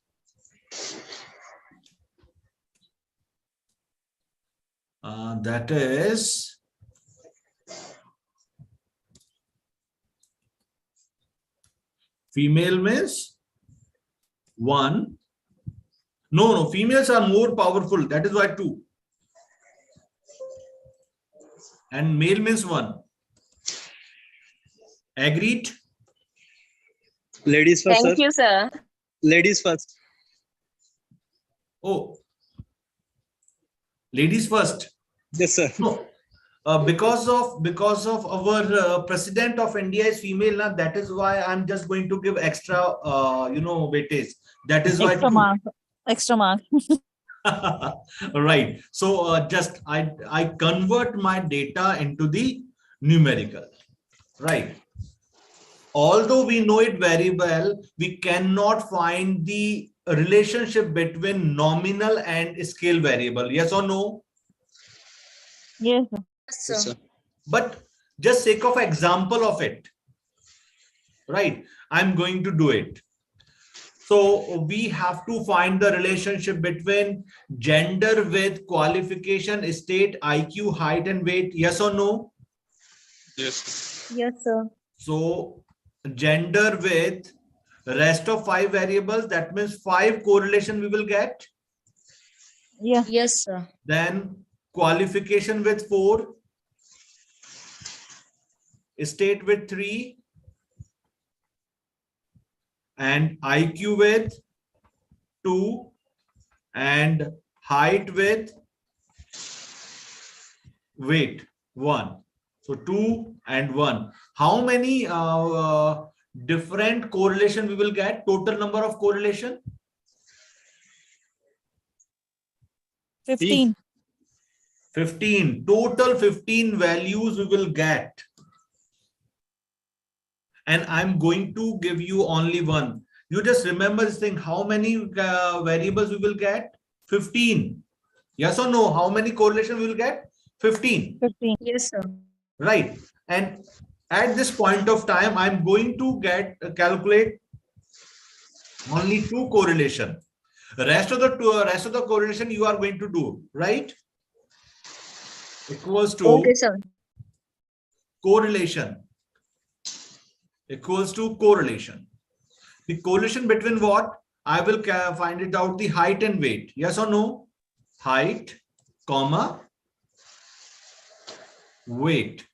That is female means 1. No, females are more powerful. That is why 2. And male means 1. Agreed? Ladies first, sir. Thank you, sir. Ladies first. Oh, ladies first. Yes, sir. No, because of our president of India is female, na, that is why I'm just going to give extra, weightage. That is why. Extra mark. Extra mark. Right. So just I convert my data into the numerical. Right. Although we know it very well, we cannot find the relationship between nominal and scale variable. Yes or no? Yes. Sir. Yes, Yes, sir. sir. But just sake of example of it, right? I'm going to do it. So we have to find the relationship between gender with qualification, state, IQ, height, and weight. Yes or no? Yes. Yes, sir. So gender with rest of 5 variables, that means 5 correlation we will get. Yeah. Yes, sir. Then qualification with 4, state with 3, and IQ with 2, and height with weight 1. So 2 and 1. How many different correlation we will get? Total number of correlation? 15. 15. Total 15 values we will get. And I'm going to give you only one. You just remember this thing. How many variables we will get? 15. Yes or no? How many correlation we will get? 15. 15. Yes, sir. Right. And at this point of time, I'm going to calculate only 2 correlation. Rest of the correlation you are going to do, right? Equals to Okay, sir. correlation. Equals to correlation. The correlation between what? I will find it out, the height and weight. Yes or no? Height, comma, weight.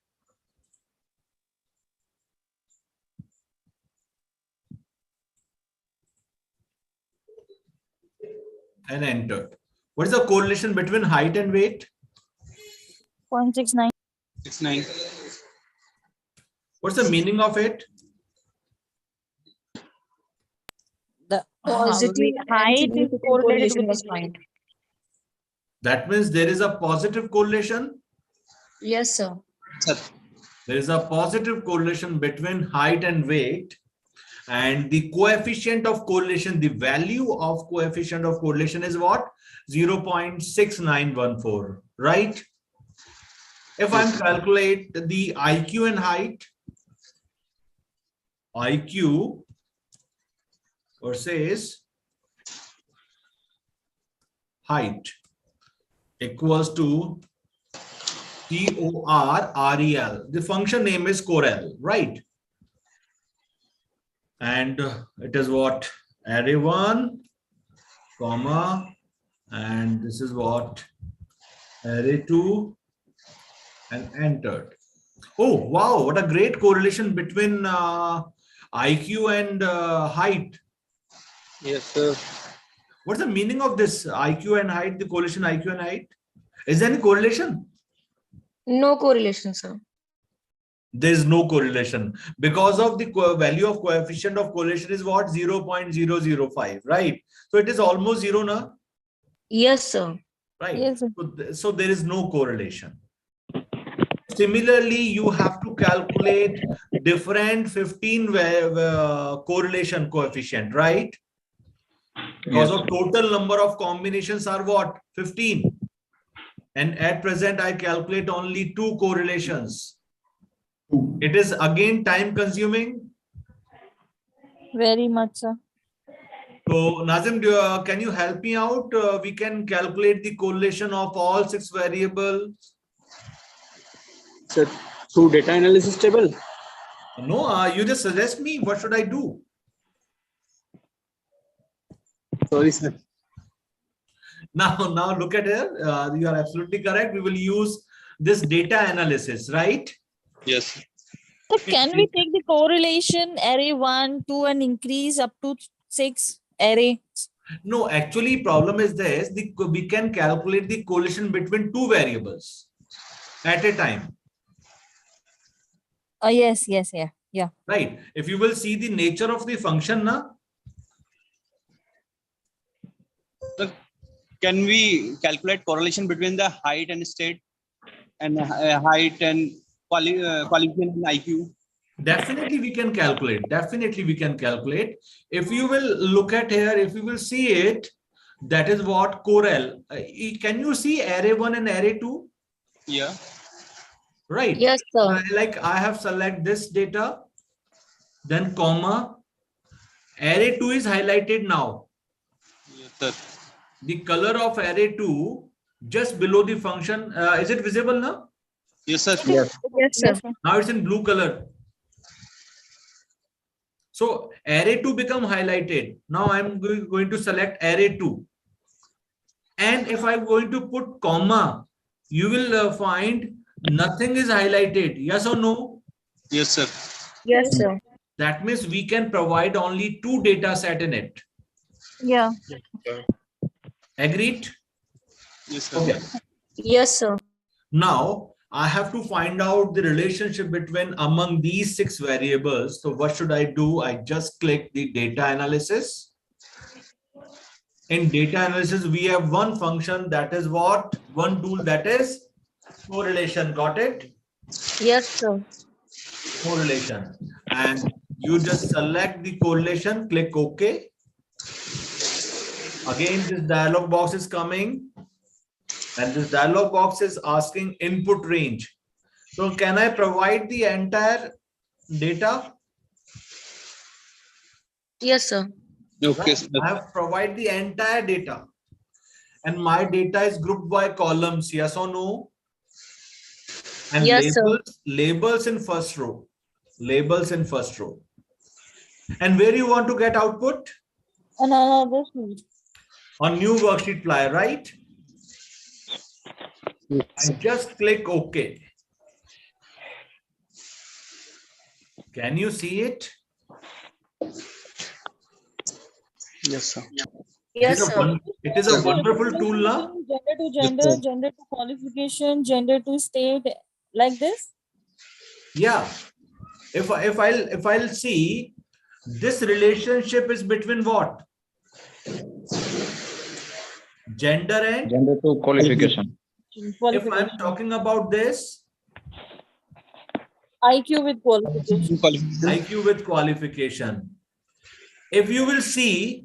And enter. What is the correlation between height and weight? 0.69. 69. What's the meaning of it? The Positive height is significant correlated correlation with was the found. That means there is a positive correlation. Yes, sir. Sir. There is a positive correlation between height and weight, and the coefficient of correlation, the value of coefficient of correlation is what? 0.6914, right? If I'm calculate the IQ and height, IQ versus height equals to Correl. The function name is Quartile, right? And it is what? Array 1, comma, and this is what? Array 2, and entered. Oh, wow, what a great correlation between IQ and height. Yes, sir. What's the meaning of this IQ and height, the correlation IQ and height? Is there any correlation? No correlation, sir. There is no correlation because of the value of coefficient of correlation is what? 0.005, right? So it is almost 0 now, Yes, sir. right? Yes, sir. So there is no correlation. Similarly, you have to calculate different 15 correlation coefficient, right? Because of total number of combinations are what? 15. And at present, I calculate only 2 correlations. It is again time consuming. Very much, sir. So Nazim, can you help me out? We can calculate the correlation of all 6 variables. Sir, through data analysis table. No, you just suggest me. What should I do? Sorry, sir. Now look at it. You are absolutely correct. We will use this data analysis, right? Yes. So can we take the correlation array 1, 2 and increase up to 6? array. No, actually problem is this, we can calculate the correlation between two variables at a time. Yes, yeah. Right. If you will see the nature of the function, na, Can we calculate correlation between the height and state and height and qualification and IQ? definitely we can calculate. Definitely we can calculate. If you will look at here, if you will see it, that is what Quartile. Can you see array 1 and array 2? Yeah. Right. Yes, sir. Like I have select this data, then comma, array 2 is highlighted now. Yes, sir. The color of array 2 just below the function, is it visible now? Yes, sir. Yes, sir. Now it's in blue color. So array 2 become highlighted. Now I'm going to select array 2. And if I'm going to put comma, you will find nothing is highlighted. Yes or no? Yes, sir. Yes, sir. That means we can provide only two data set in it. Yeah. Agreed? Yes, sir. Okay. Yes, sir. Now I have to find out the relationship between among these 6 variables. So what should I do? I just click the data analysis. In data analysis, we have one function, that is what? One tool, that is correlation. Got it? Yes, sir. Correlation. And you just select the correlation, click OK. Again, this dialog box is coming. And this dialog box is asking input range. So can I provide the entire data? Yes, sir. Okay, Right? sir. I have provided the entire data. And my data is grouped by columns, yes or no? And Yes, sir. labels in first row. Labels in first row. And where you want to get output? This On new worksheet flyer, right? And just click OK. Can you see it? Yes, sir. Yes, sir. It is a wonderful tool, na? Gender to gender, gender to qualification, gender to state, like this. Yeah. If I'll see, this relationship is between what? Gender and Gender to qualification. if I'm talking about this, IQ with qualification. IQ with qualification. If you will see,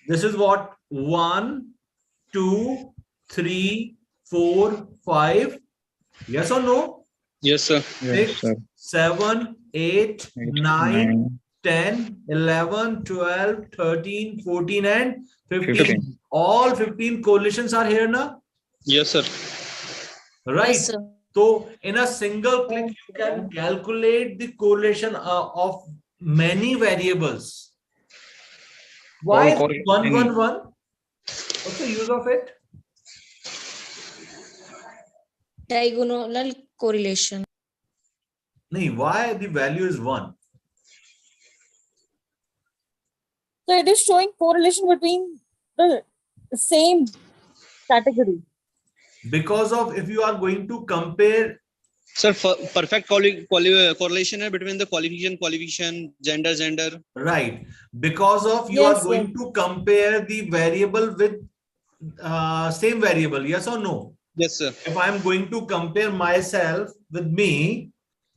this is what 1, 2, 3, 4, 5. Yes or no? Yes, sir. Yes, 6, sir. 7, 8, 9, 10, 11, 12, 13, 14, and 15. 15. All 15 correlations are here now. Yes, sir. Right. Yes, sir. So in a single click, you can calculate the correlation of many variables. Why All 1, 1, 1? What's the use of it? Diagonal correlation. No, why the value is 1? So it is showing correlation between the same category. Because of if you are going to compare, Sir, perfect correlation between the qualification, gender. right? Because of you Yes, are going to compare the variable with same variable. Yes or no? Yes, sir. If I am going to compare myself with me,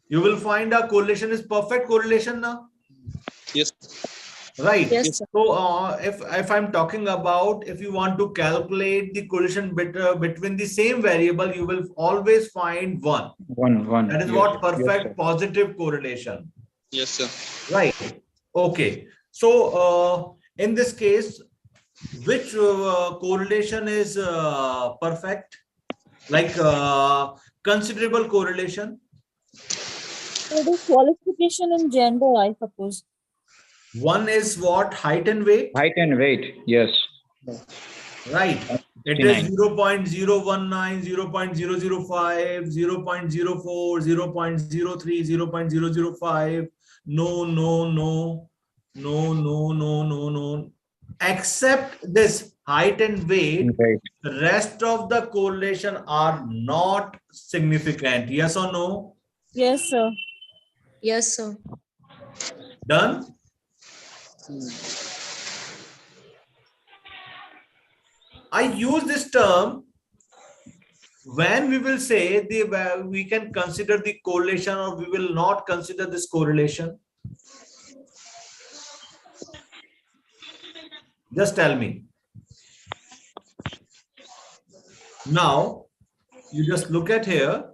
you will find a correlation is perfect correlation now. Yes. Right. Yes, sir. So if I'm talking about, if you want to calculate the correlation between the same variable, you will always find 1. 1. That is Yes, what yes, perfect sir. positive correlation. Yes, sir. Right. Okay. So in this case, which correlation is perfect? Like considerable correlation. So it is qualification and gender, I suppose. One is what? Height and weight. Height and weight. Yes. Right. It is 0.019, 0.005, 0.04, 0.03, 0.005, no, no, no, no, no, no, no, no. Except this height and weight, Right. the rest of the correlation are not significant. Yes or no? Yes, sir. Yes, sir. Done? I use this term when we will say we can consider the correlation or we will not consider this correlation. Just tell me. Now, you just look at here.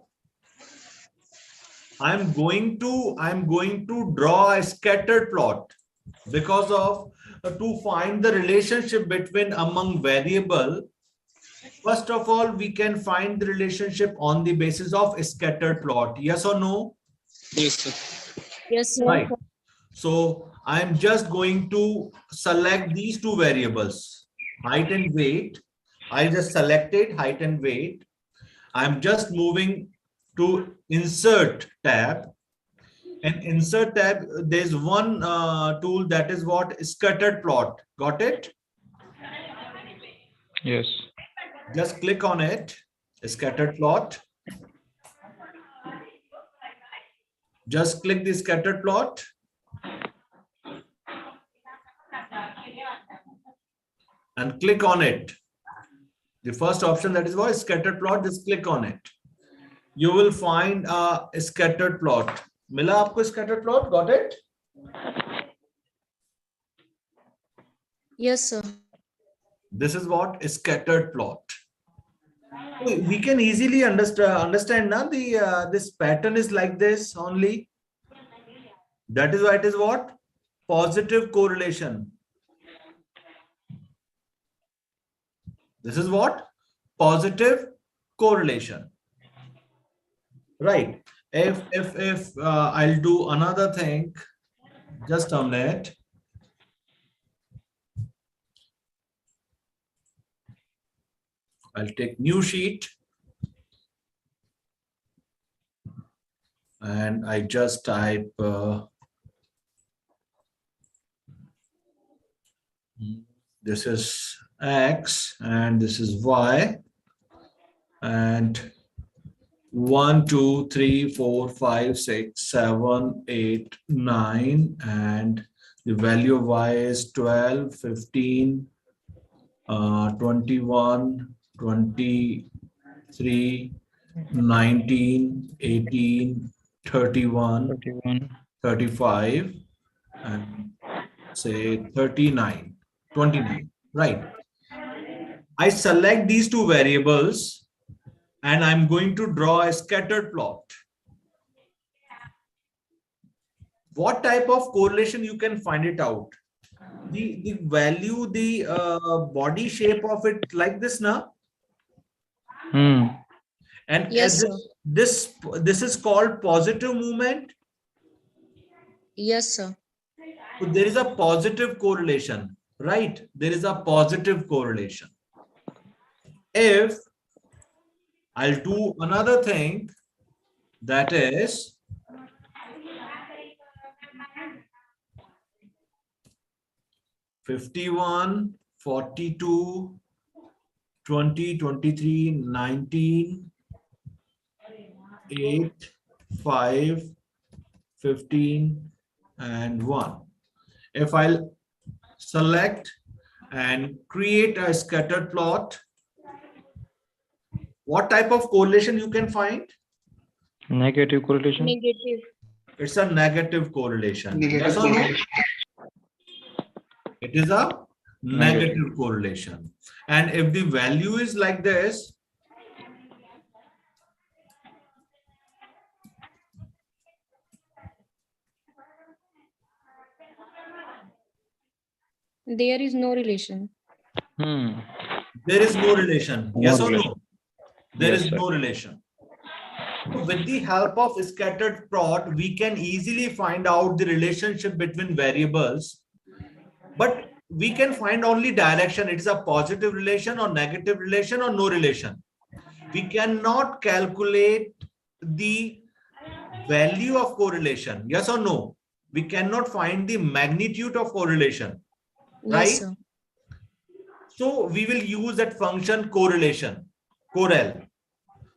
I'm going to draw a scattered plot because of to find the relationship between among variable. First of all, we can find the relationship on the basis of a scattered plot. Yes or no? Yes, sir. Yes, sir. Right. So I'm just going to select these two variables, height and weight. I just selected height and weight. I'm just moving to insert tab. And insert tab, there's one tool that is what? Scattered plot. Got it? Yes. Just click on it. Scattered plot. Just click the scattered plot. And click on it. The first option, that is what? Scattered plot. Just click on it. You will find a scattered plot. Mila aapko scattered plot? Got it? Yes, sir. This is what? A scattered plot. We can easily understand now this pattern is like this only. That is why it is what? Positive correlation. This is what? Positive correlation. Right. If I'll do another thing, just a minute. I'll take new sheet. And I just type this is X and this is Y. And 1, 2, 3, 4, 5, 6, 7, 8, 9. And the value of Y is 12, 15, 21, 23, 19, 18, 31, 31. 35, and say 39, 29, right? I select these two variables and I'm going to draw a scattered plot. What type of correlation you can find it out? The value, the body shape of it like this now. And Yes, sir. this is called positive movement. Yes, sir. So there is a positive correlation, right? There is a positive correlation. If I'll do another thing, that is (51, 42, 20, 23, 19, 8, 5, 15, and 1. If I'll select and create a scattered plot, what type of correlation you can find? Negative correlation. Negative. It's a negative correlation. Yes or no? It is a negative correlation. And if the value is like this, There is no relation. there is no relation. Yes or no? There Yes, is sir. no relation. With the help of scattered plot, we can easily find out the relationship between variables, but we can find only direction. It's a positive relation or negative relation or no relation. We cannot calculate the value of correlation. Yes or no? we cannot find the magnitude of correlation, right? Yes, sir. So we will use that function correlation, correl,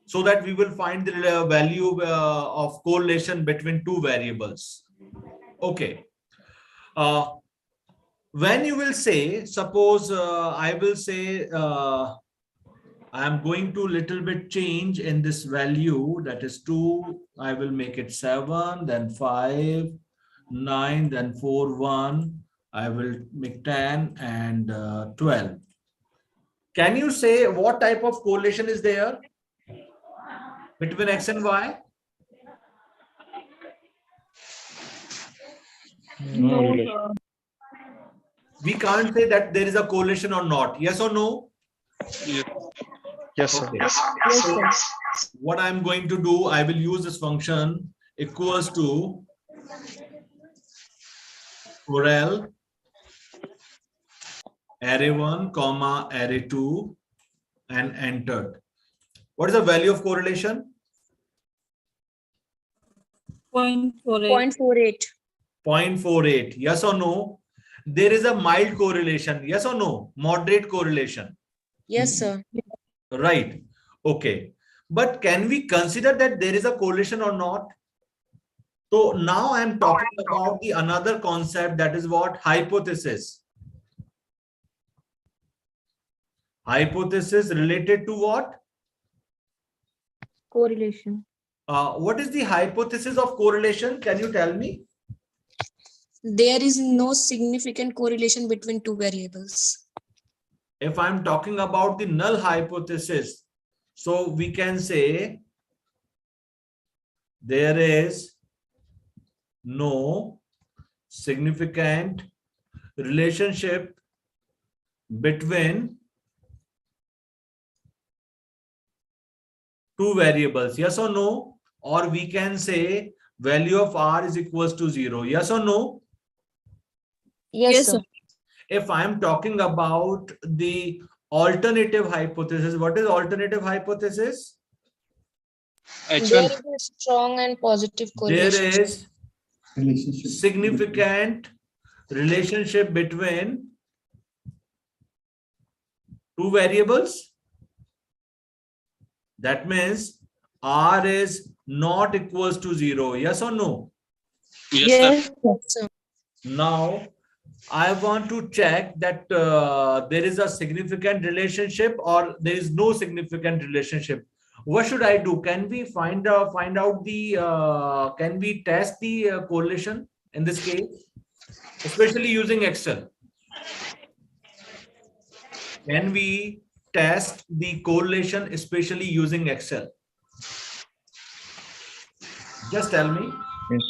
so that we will find the value of correlation between two variables. Okay. When you will say, suppose I will say, I am going to little bit change in this value, that is 2, I will make it 7, then 5, 9, then 4, 1, I will make 10 and 12. Can you say what type of correlation is there between X and Y? No relation. We can't say that there is a correlation or not. Yes or no? Yes, sir. Okay. Yes, sir. What I'm going to do, I will use this function equals to correl array1 comma array2 and entered. What is the value of correlation? 0.48. 0.48. 0.48. Yes or no? There is a mild correlation. Yes or no? Moderate correlation. Yes, sir. Right. Okay. But can we consider that there is a correlation or not? So now I'm talking about the another concept, that is what? Hypothesis. Hypothesis related to what? Correlation. What is the hypothesis of correlation? Can you tell me? There is no significant correlation between two variables. If I'm talking about the null hypothesis, so we can say there is no significant relationship between two variables. Yes or no? Or we can say value of R is equals to 0. Yes or no? Yes, sir. If I am talking about the alternative hypothesis, what is alternative hypothesis? There H1. is a strong and positive There correlation. is significant relationship between two variables. That means R is not equals to 0. Yes or no? Yes, sir. Yes, sir. Now I want to check that there is a significant relationship or there is no significant relationship. What should I do? Can we find out the can we test the correlation in this case, especially using Excel? Can we test the correlation especially using Excel? Just tell me. Yes.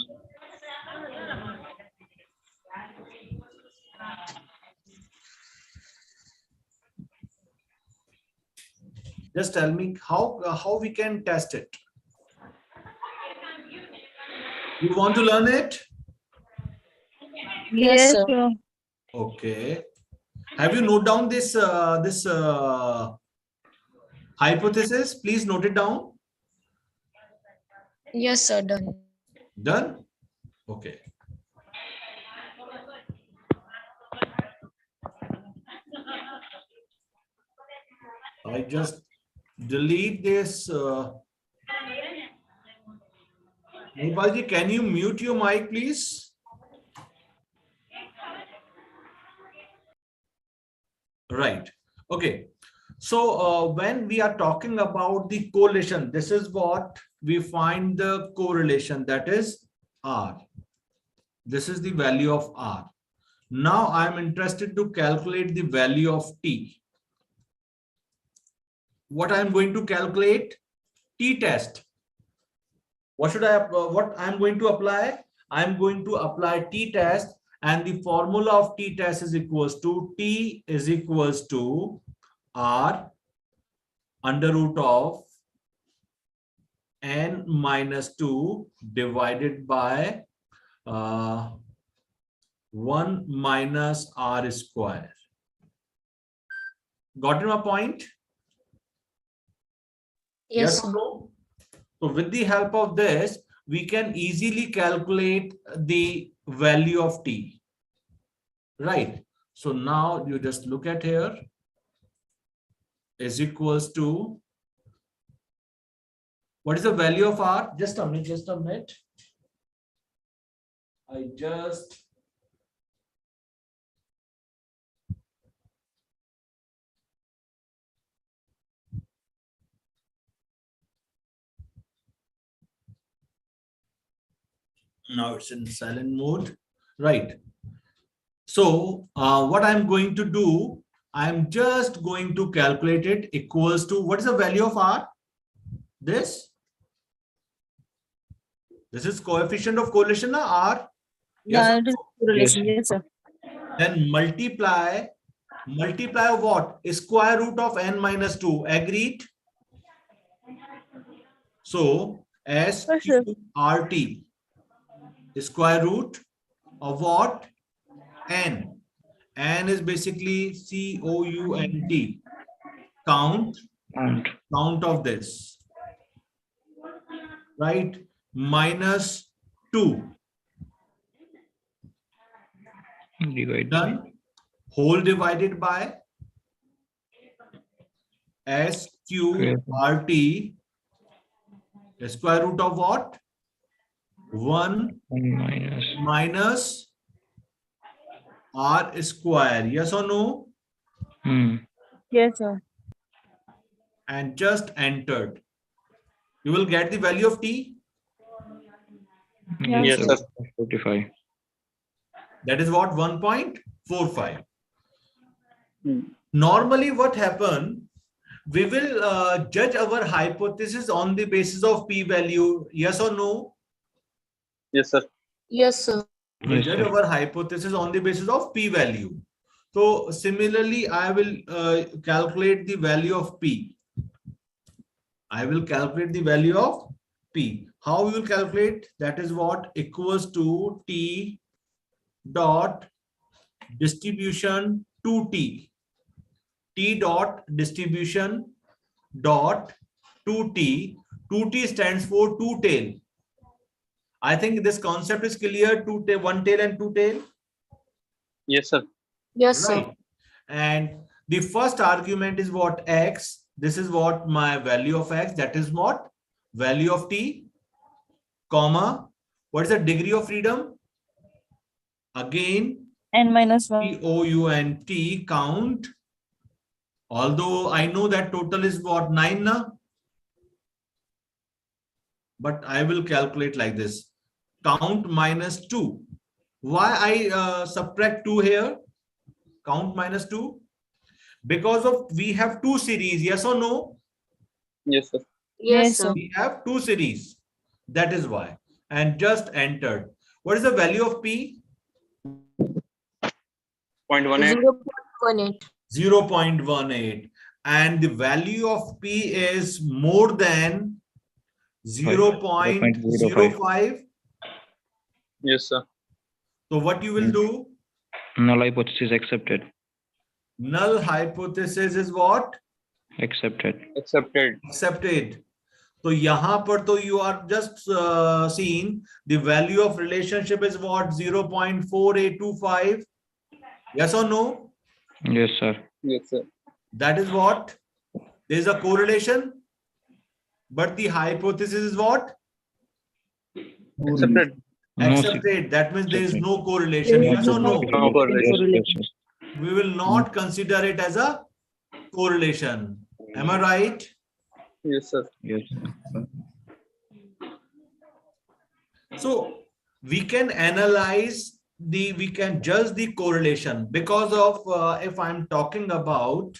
Just tell me how we can test it. You want to learn it? Yes, sir. sir. Okay. Have you noted down this hypothesis? Please note it down. Yes, sir. Done. Done? Okay. I just delete this. Nepalji, can you mute your mic, please? Right. Okay. So when we are talking about the correlation, this is what we find the correlation, that is R. This is the value of R. Now I'm interested to calculate the value of T. What I'm going to calculate? T-test. What I'm going to apply? I'm going to apply T-test, and the formula of T-test is equals to T is equals to R under root of n minus 2 divided by 1 minus R square. Got my point? Yes, Yes or no? So with the help of this, we can easily calculate the value of t, right? So now you just look at here, is equals to, what is the value of r? Just a minute. I just now it's in silent mode, right? So what I'm going to do, I'm just going to calculate it equals to, what is the value of r? This is coefficient of correlation, r? Yeah, Yes. it is correlation. Yes, sir. Then multiply what? Square root of n minus 2. Agreed? So SQRT, square root of what? N. N is basically COUNT. Count of this. Right? Minus 2. Done. Whole divided by SQRT, square root of what? 1 minus r square. Yes or no? Yes, sir. And just entered. You will get the value of t. Yeah. Yes, sir. 45. That is what? 1.45. Normally what happen? We will judge our hypothesis on the basis of p-value. Yes or no? Yes, sir. Yes, sir. We Yes, judge sir. our hypothesis on the basis of p-value. So similarly, I will calculate the value of p. I will calculate the value of p. How we will calculate? That is what? Equals to t dot distribution to t. T dot distribution dot 2t. 2t stands for two tail. I think this concept is clear. Two tail, one tail and two tail. Yes, sir. Yes, sir. Right. And the first argument is what? X. This is what my value of x. That is what? Value of t, comma. What is the degree of freedom? Again, N minus 1. COUNT count. Although I know that total is what? 9 now. But I will calculate like this. Count minus 2. Why I subtract 2 here? Count minus 2. Because of we have two series. Yes or no? Yes, sir. Yes, sir. We have two series. That is why. And just entered. What is the value of P? 0.18. 0.18. 0.18. And the value of P is more than 0.05. Yes, sir. So what you will do? Null hypothesis accepted. Null hypothesis is what? Accepted. Accepted. Accepted. So yahan par to you are just seeing the value of relationship is what? 0.4825. Yes or no? Yes, sir. Yes, sir. That is what? There is a correlation. But the hypothesis is what? Accepted. Accepted. That means there is no correlation. There Yes is or no? No correlation. Yes, yes. We will not consider it as a correlation. Am I right? Yes, sir. Yes. So we can analyze we can judge the correlation because of if I'm talking about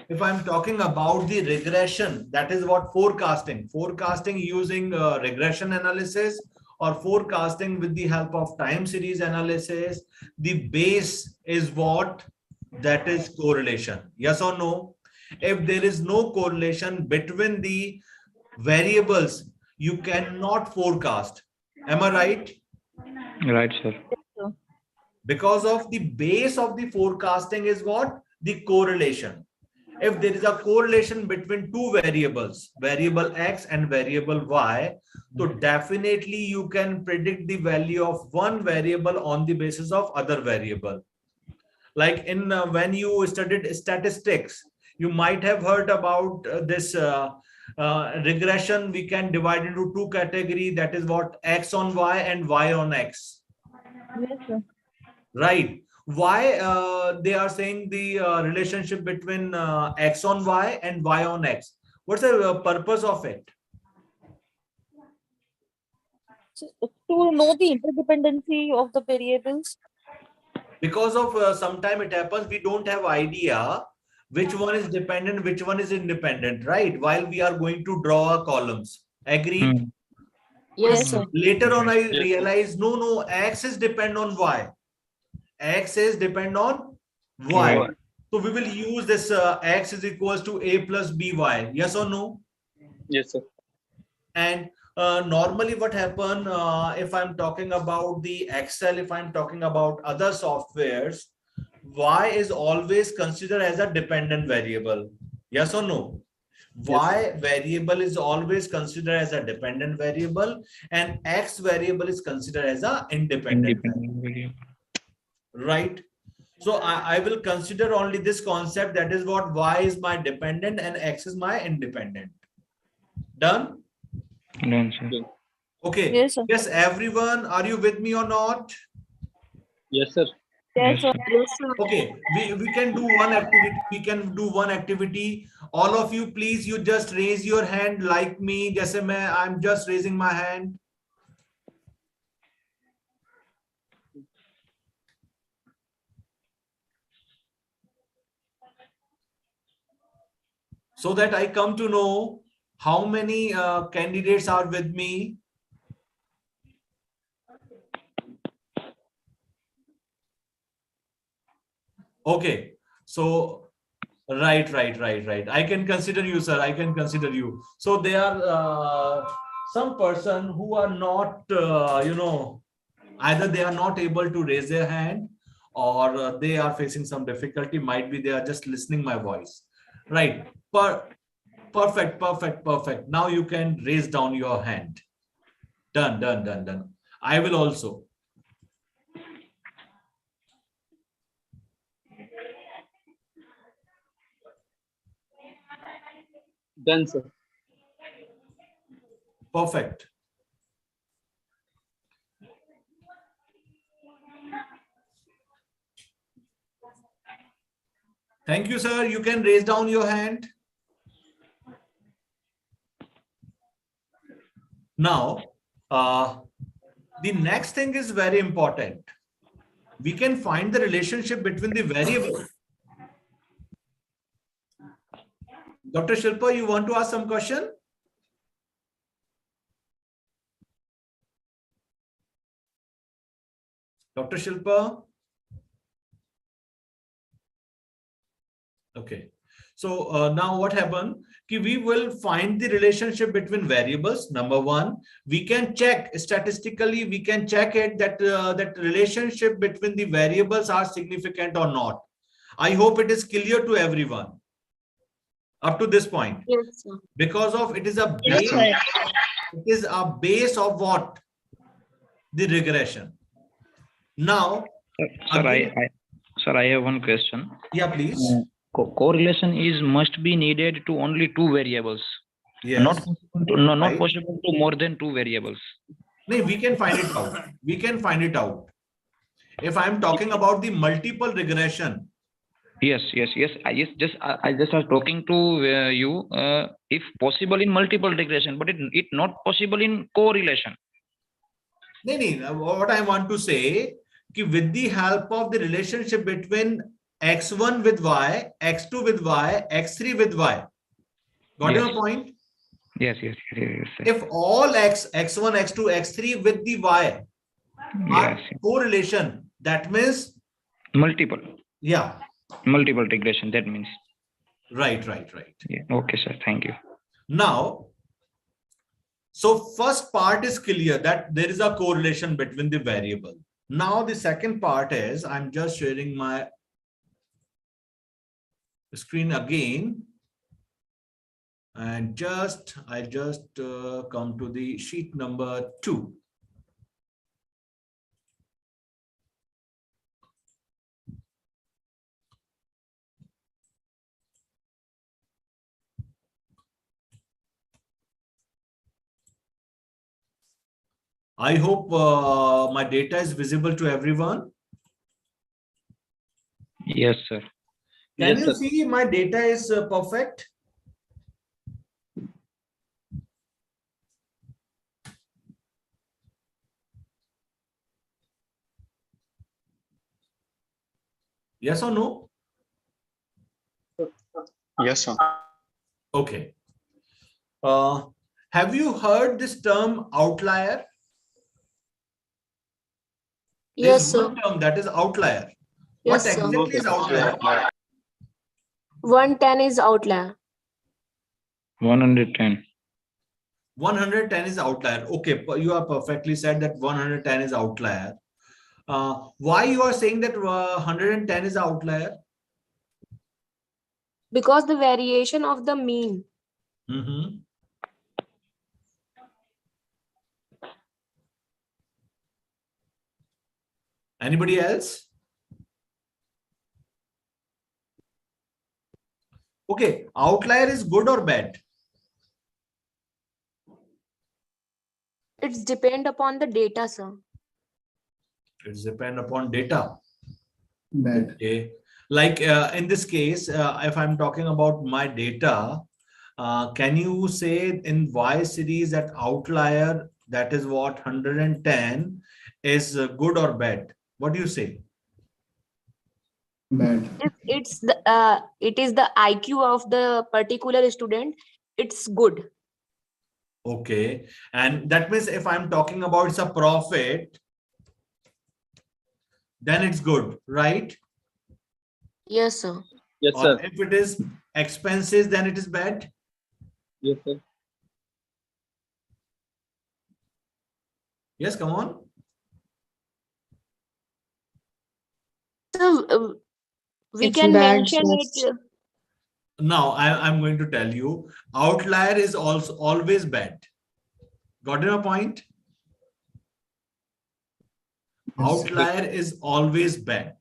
the regression, that is what? Forecasting using regression analysis or forecasting with the help of time series analysis. The base is what? That is correlation. Yes or no? If there is no correlation between the variables, you cannot forecast. Am I right? Right, sir. Because of the base of the forecasting is what? The correlation. if there is a correlation between two variables, variable X and variable Y, so definitely you can predict the value of one variable on the basis of other variable. Like in when you studied statistics, you might have heard about this regression. We can divide into two categories, that is what, X on Y and Y on X. Yes, sir. Right. Why they are saying the relationship between X on Y and Y on X? What's the purpose of it? So, to know the interdependency of the variables. Because of sometime it happens, we don't have idea which one is dependent, which one is independent, right? While we are going to draw columns. Agreed? Yes, sir. sir. Later on, I Yes, sir. realized, no, X is depend on Y. X is depend on Y. Y. So we will use this X is equals to A plus BY. Yes or no? Yes, sir. And normally what happen if I'm talking about the Excel, if I'm talking about other softwares, Y is always considered as a dependent variable. Yes or no? Y variable is always considered as a dependent variable, and X variable is considered as a independent variable. Right? So I will consider only this concept, that is what, Y is my dependent and X is my independent. Done? Done, sir. Okay. Yes, sir. Yes, everyone, are you with me or not? Yes, sir. Yes, sir. Yes, sir. Okay, we can do one activity. We can do one activity. All of you, please, you just raise your hand like me. Jaise I'm just raising my hand. So that I come to know how many candidates are with me. Okay, so right. I can consider you, sir. I can consider you. So there are some person who are not, either they are not able to raise their hand, or they are facing some difficulty. Might be they are just listening my voice. Right. Perfect. Now you can raise down your hand. Done. I will also. Done, sir. Perfect. Thank you, sir. You can raise down your hand. Now, the next thing is very important. We can find the relationship between the variables. Dr. Shilpa, you want to ask some question? Dr. Shilpa? Okay. So now what happened? We will find the relationship between variables. Number one, we can check statistically, we can check it that that relationship between the variables are significant or not. I hope it is clear to everyone up to this point. Yes, sir. Because of it is a Yes, base, sir. it is a base of what? The regression. Now, Sir, again, I have one question. yeah, please. Correlation is must be needed to only two variables. Yes. Not possible to, not Right. possible to more than two variables. No, we can find it out. We can find it out. If I'm talking about the multiple regression. Yes. I just was talking to you. If possible in multiple regression, but it not possible in correlation. No. What I want to say, with the help of the relationship between x1 with y, x2 with y, x3 with y. Got Yes. your point? Yes. If all x, x1, x2, x3 with the y are Yes. correlation, that means Multiple. yeah. Multiple regression. That means. Right. Yeah. Okay, sir. Thank you. Now, so first part is clear that there is a correlation between the variable. Now the second part is, I'm just sharing my screen again. And I just come to the sheet number 2. I hope my data is visible to everyone. Yes, sir. Can Yes, you sir. see my data is perfect? Yes or no? Yes, sir. Okay. Have you heard this term outlier? Yes, There's sir. one term that is outlier. Yes, What sir. exactly is outlier? 110 is outlier. 110. 110 is outlier. Okay, you are perfectly said that 110 is outlier. Why you are saying that 110 is outlier? Because the variation of the mean. Mm-hmm. Anybody else? Okay, outlier is good or bad? It's depend upon the data, sir. It depends upon data. Bad. Okay. Like in this case, if I'm talking about my data, can you say in Y series that outlier, that is what 110 is good or bad? What do you say? Bad. If it is the IQ of the particular student, it's good. Okay. And that means if I'm talking about it's a profit, then it's good, right? Yes, sir. Yes, Or sir. if it is expenses, then it is bad. Yes, sir. Yes, come on. So we It's can bad, mention yes. it. Now I'm going to tell you, outlier is also always bad. Got your point? Outlier is always bad.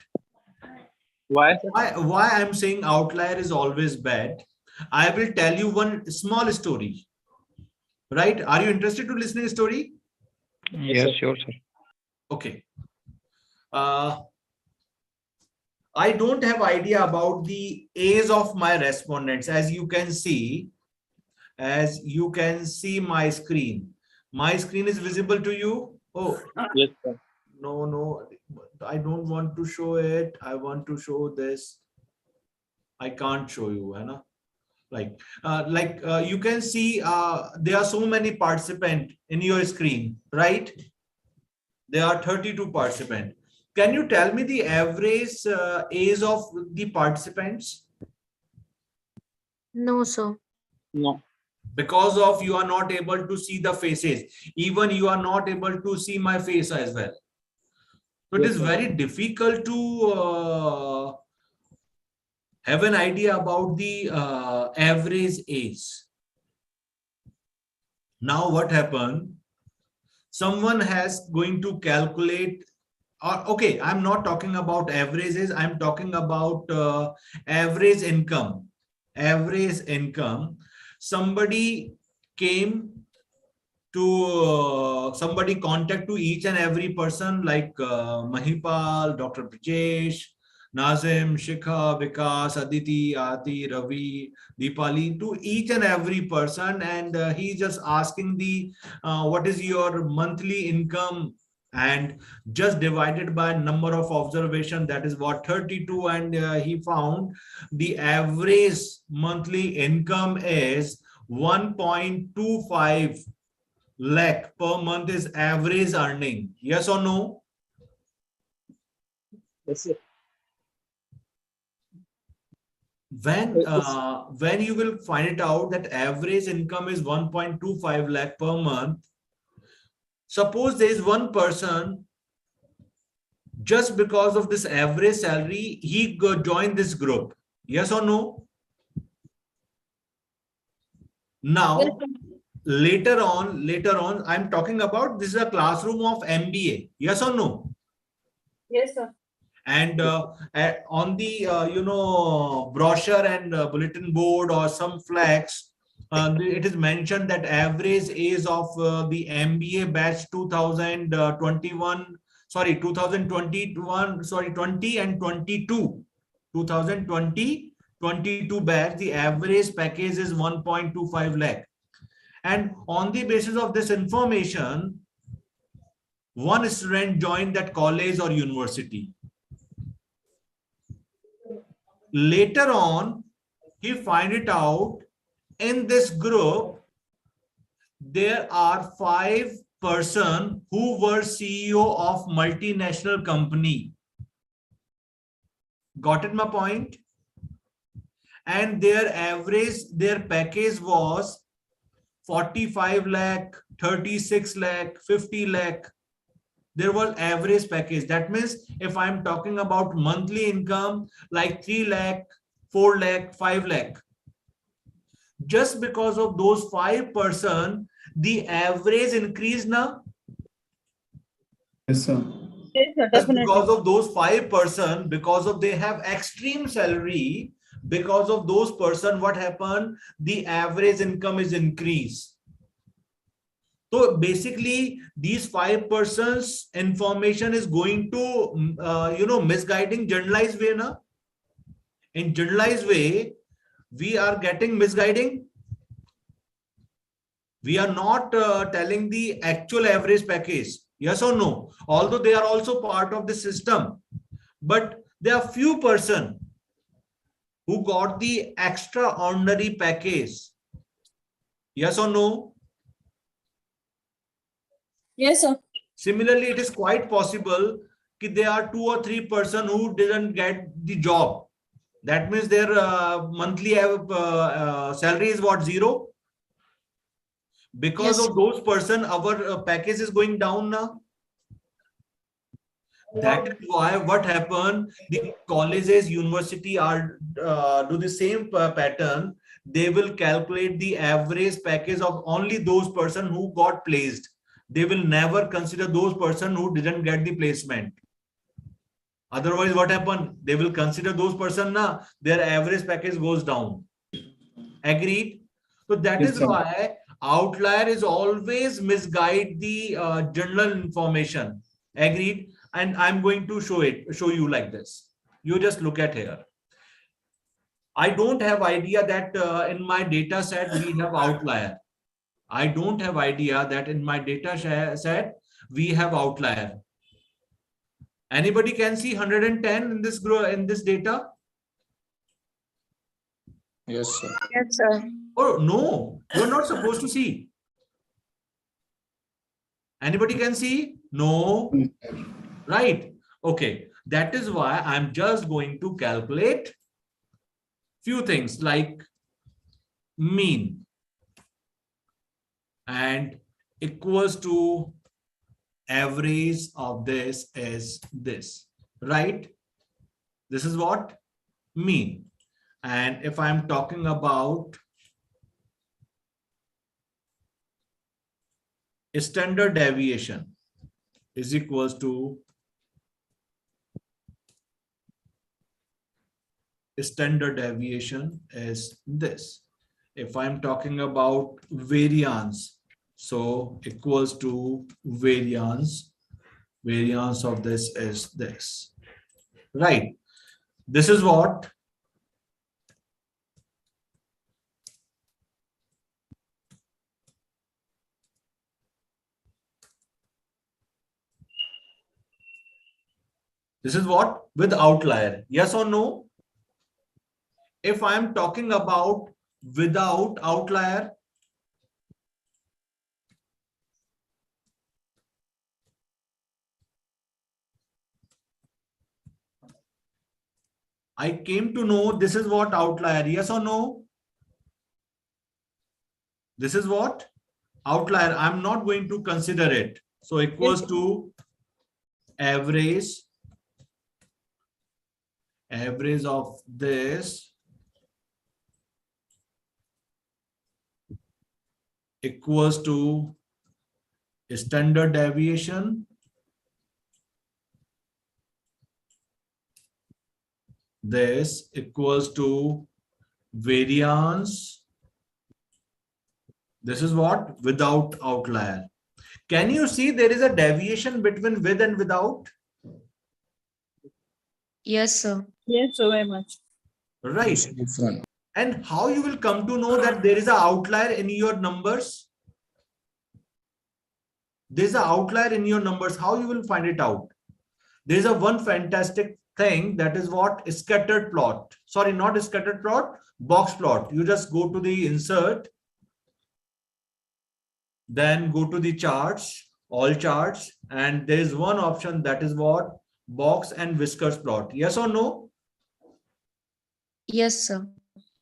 Why, sir? Why I'm saying outlier is always bad? I will tell you one small story. Right? Are you interested to listen to a story? Yes, sir. sure, sir. Okay. I don't have idea about the age of my respondents. As you can see my screen. My screen is visible to you. Oh, Yes, sir. no, I don't want to show it. I want to show this. I can't show you, Anna. Like you can see there are so many participants in your screen, right? There are 32 participants. Can you tell me the average age of the participants? No, sir. No. Because of you are not able to see the faces. Even you are not able to see my face as well. So it is very difficult to have an idea about the average age. Now what happened? Someone has going to calculate. Okay, I'm not talking about averages. I'm talking about average income. Average income. Somebody came to somebody contact to each and every person like Mahipal, Dr. Brajesh, Nazim, Shikha, Vikas, Aditi, Aati, Ravi, Deepali, to each and every person, and he's just asking the what is your monthly income, and just divided by number of observation, that is what 32, and he found the average monthly income is 1.25 lakh per month is average earning. Yes or no? Yes, sir. When you will find it out that average income is 1.25 lakh per month, suppose there is one person, just because of this average salary, he joined this group. Yes or no? Now, Yes, sir. later on, I'm talking about this is a classroom of MBA. Yes or no? Yes, sir. And on the brochure and bulletin board or some flags, it is mentioned that average age of the MBA batch 2021, sorry, 2021, sorry, 20 and 22, 2020, 22 batch, the average package is 1.25 lakh. And on the basis of this information, one student joined that college or university. Later on, he find it out in this group, there are 5 persons who were CEO of multinational company. Got it my point? And their average, their package was 45 lakh, 36 lakh, 50 lakh. There was average package. That means if I'm talking about monthly income like 3 lakh, 4 lakh, 5 lakh, just because of those 5 persons, the average increase now. Yes, sir. Yes, sir, Just definitely. because of those 5 persons, because of they have extreme salary, because of those persons, what happened? The average income is increased. So basically, these 5 persons information is going to, misguiding generalized way. Na? In generalized way, we are getting misguiding. We are not telling the actual average package. Yes or no? Although they are also part of the system, but there are few persons who got the extraordinary package. Yes or no? Yes, sir. Similarly, it is quite possible that there are 2 or 3 persons who didn't get the job. That means their monthly salary is what, 0? Because Yes. of those persons, our package is going down now. That is why what happened, the colleges, university are do the same pattern. They will calculate the average package of only those persons who got placed. They will never consider those persons who didn't get the placement. Otherwise, what happened? They will consider those persons now, their average package goes down. Agreed? So that Yes, is sir. why outlier is always misguide the general information. Agreed? And I'm going to show you like this. You just look at here. I don't have idea that in my data set we have outlier. I don't have idea that in my data set we have outlier. Anybody can see 110 in this data? Yes, sir. Yes, sir. Oh no, you're not supposed to see. Anybody can see? No. Right. Okay. That is why I'm just going to calculate few things like mean and equals to average of this is this, right? This is what? Mean. And if I'm talking about standard deviation is equals to standard deviation is this. If I'm talking about variance, so equals to variance of this is this, right? This is what? This is what? With outlier. Yes or no? If I'm talking about without outlier, I came to know this is what outlier. Yes or no? This is what? Outlier. I'm not going to consider it. So equals to average of this equals to standard deviation. This equals to variance. This is what? Without outlier. Can you see there is a deviation between with and without? Yes, sir. Yes, so very much. Right. Different. And how you will come to know that there is an outlier in your numbers? There is an outlier in your numbers. How you will find it out? There is a one fantastic thing, that is what? Scattered plot. Sorry, not scattered plot, box plot. You just go to the insert, then go to the charts, all charts, and there is one option, that is what? Box and whiskers plot. Yes or no? Yes, sir.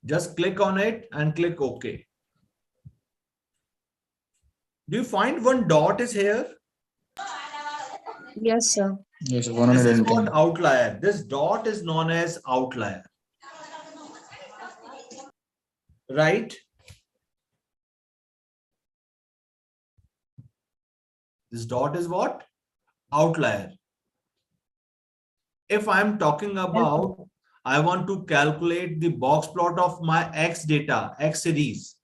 Just click on it and click OK. Do you find one dot is here? Yes, sir. Yes, This is 110. what outlier. This dot is known as outlier. Right? This dot is what? Outlier. If I'm talking about, I want to calculate the box plot of my X data, X series.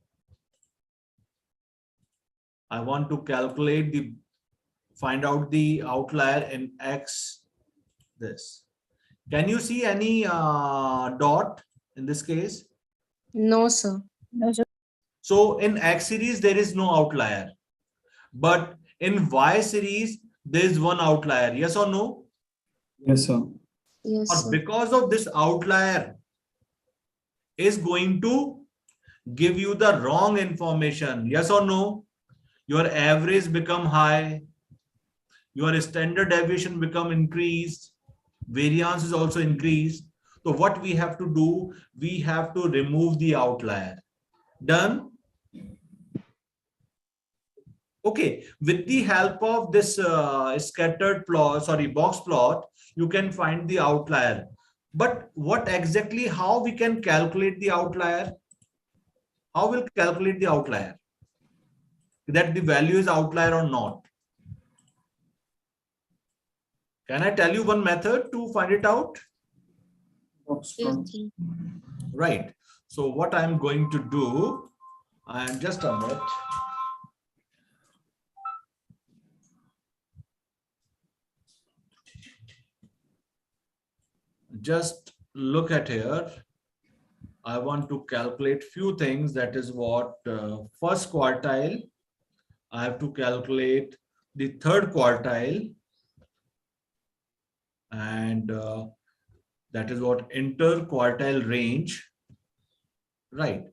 I want to calculate the, find out the outlier in X, this. Can you see any dot in this case? No, sir. No, sir. So in X series, there is no outlier. But in Y series, there is one outlier. Yes or no? Yes, sir. Yes, Or sir. because of this outlier is going to give you the wrong information. Yes or no? Your average become high. Your standard deviation become increased. Variance is also increased. So what we have to do, we have to remove the outlier. Done? Okay, with the help of this scattered plot, sorry, box plot, you can find the outlier. But what exactly, how we can calculate the outlier? How will calculate the outlier? That the value is outlier or not? Can I tell you one method to find it out? Box Yes, plot. sir. Right. So what I'm going to do, I'm just a minute. Just look at here. I want to calculate few things. That is what first quartile. I have to calculate the third quartile. And that is what interquartile range. Right.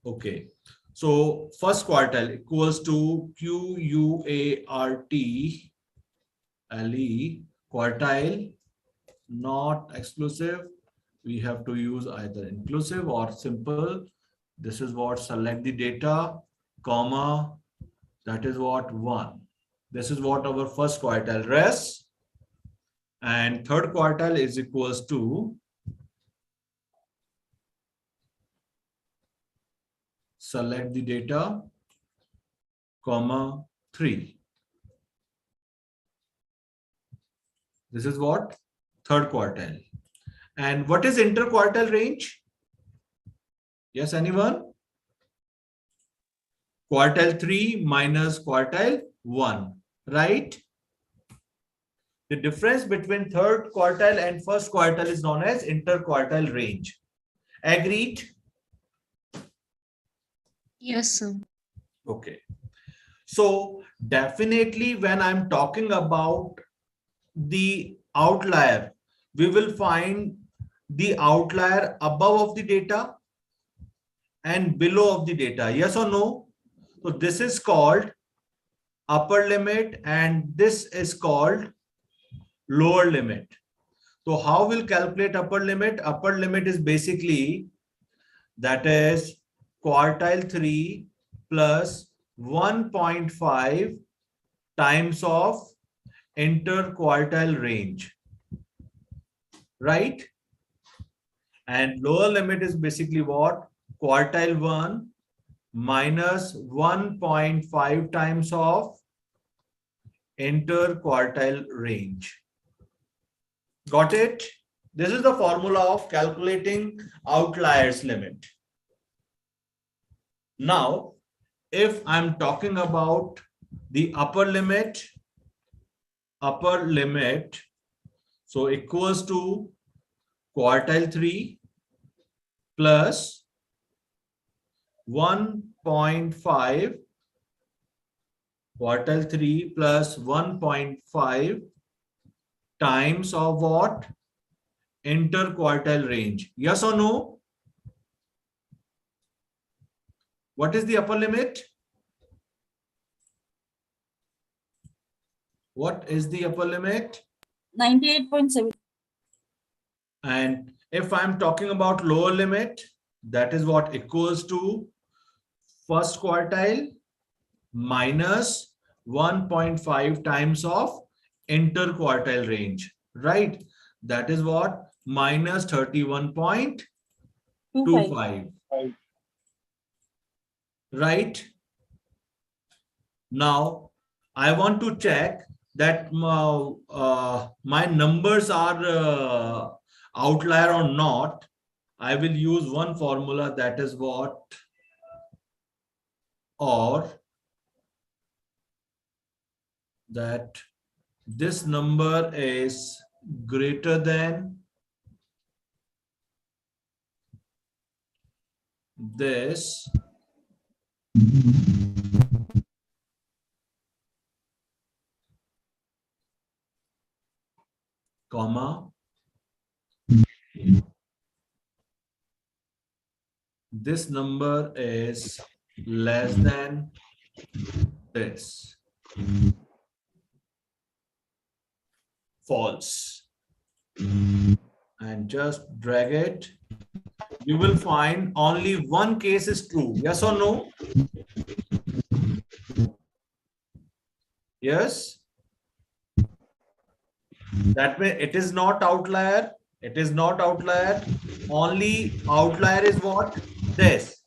Okay. So first quartile equals to QUART LE quartile, not exclusive. We have to use either inclusive or simple. This is what select the data, comma, that is what 1. This is what our first quartile res. And third quartile is equals to select the data, comma 3. This is what? Third quartile. And what is interquartile range? Yes, anyone? Quartile 3 minus quartile 1, right? The difference between third quartile and first quartile is known as interquartile range. Agreed? Yes, sir. Okay. So definitely when I'm talking about the outlier, we will find the outlier above of the data and below of the data. Yes or no? So this is called upper limit and this is called lower limit. So how we'll calculate upper limit? Upper limit is basically, that is quartile 3 plus 1.5 times of interquartile range, right? And lower limit is basically what? Quartile 1 minus 1.5 times of interquartile range. Got it? This is the formula of calculating outliers limit. Now, if I'm talking about the upper limit, so equals to quartile 3 plus 1.5, quartile 3 plus 1.5 times of what? Interquartile range. Yes or no? What is the upper limit? What is the upper limit? 98.7. And if I'm talking about lower limit, that is what equals to first quartile minus 1.5 times of interquartile range, right? That is what? Minus 31.25. Right? Now, I want to check that my numbers are outlier or not. I will use one formula, that is what? Or that this number is greater than this, comma, this number is less than this. False. And just drag it. You will find only one case is true. Yes or no? Yes. That way it is not outlier. It is not outlier. Only outlier is what? This.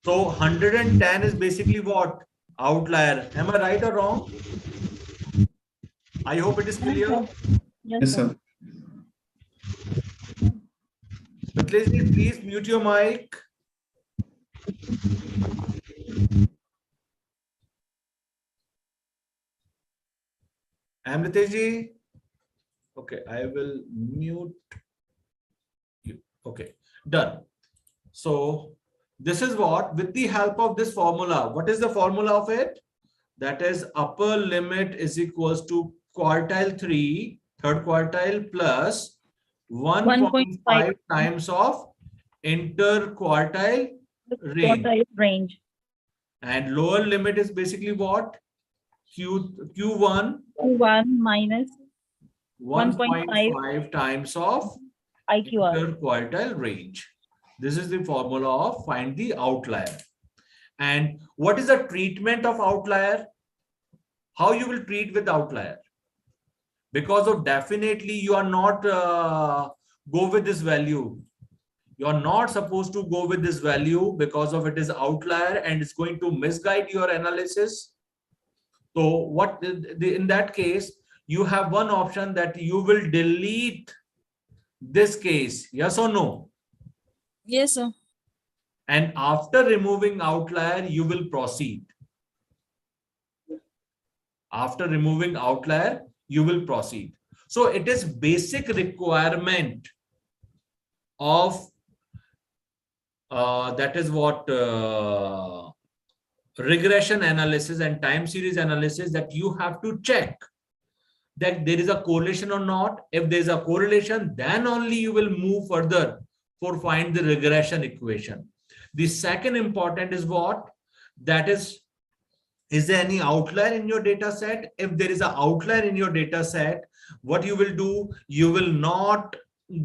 So 110 is basically what? Outlier. Am I right or wrong? I hope it is clear. Yes, sir. Please mute your mic. Amriteji. Okay, I will mute you. Okay, done. So this is what, with the help of this formula, what is the formula of it? That is upper limit is equals to quartile 3, third quartile plus 1.5 times of interquartile range. And lower limit is basically what? Q1 minus 1.5 times of interquartile range. This is the formula of find the outlier. And what is the treatment of outlier? How you will treat with outlier? Because of definitely you are not go with this value. You are not supposed to go with this value because of it is outlier and it's going to misguide your analysis. So what in that case, you have one option that you will delete this case. Yes or no? Yes, sir. And after removing outlier, you will proceed. After removing outlier, you will proceed. So it is basic requirement of that is what regression analysis and time series analysis, that you have to check that there is a correlation or not. If there is a correlation, then only you will move further for find the regression equation. The second important is what? That is there any outlier in your data set? If there is an outlier in your data set, what you will do? You will not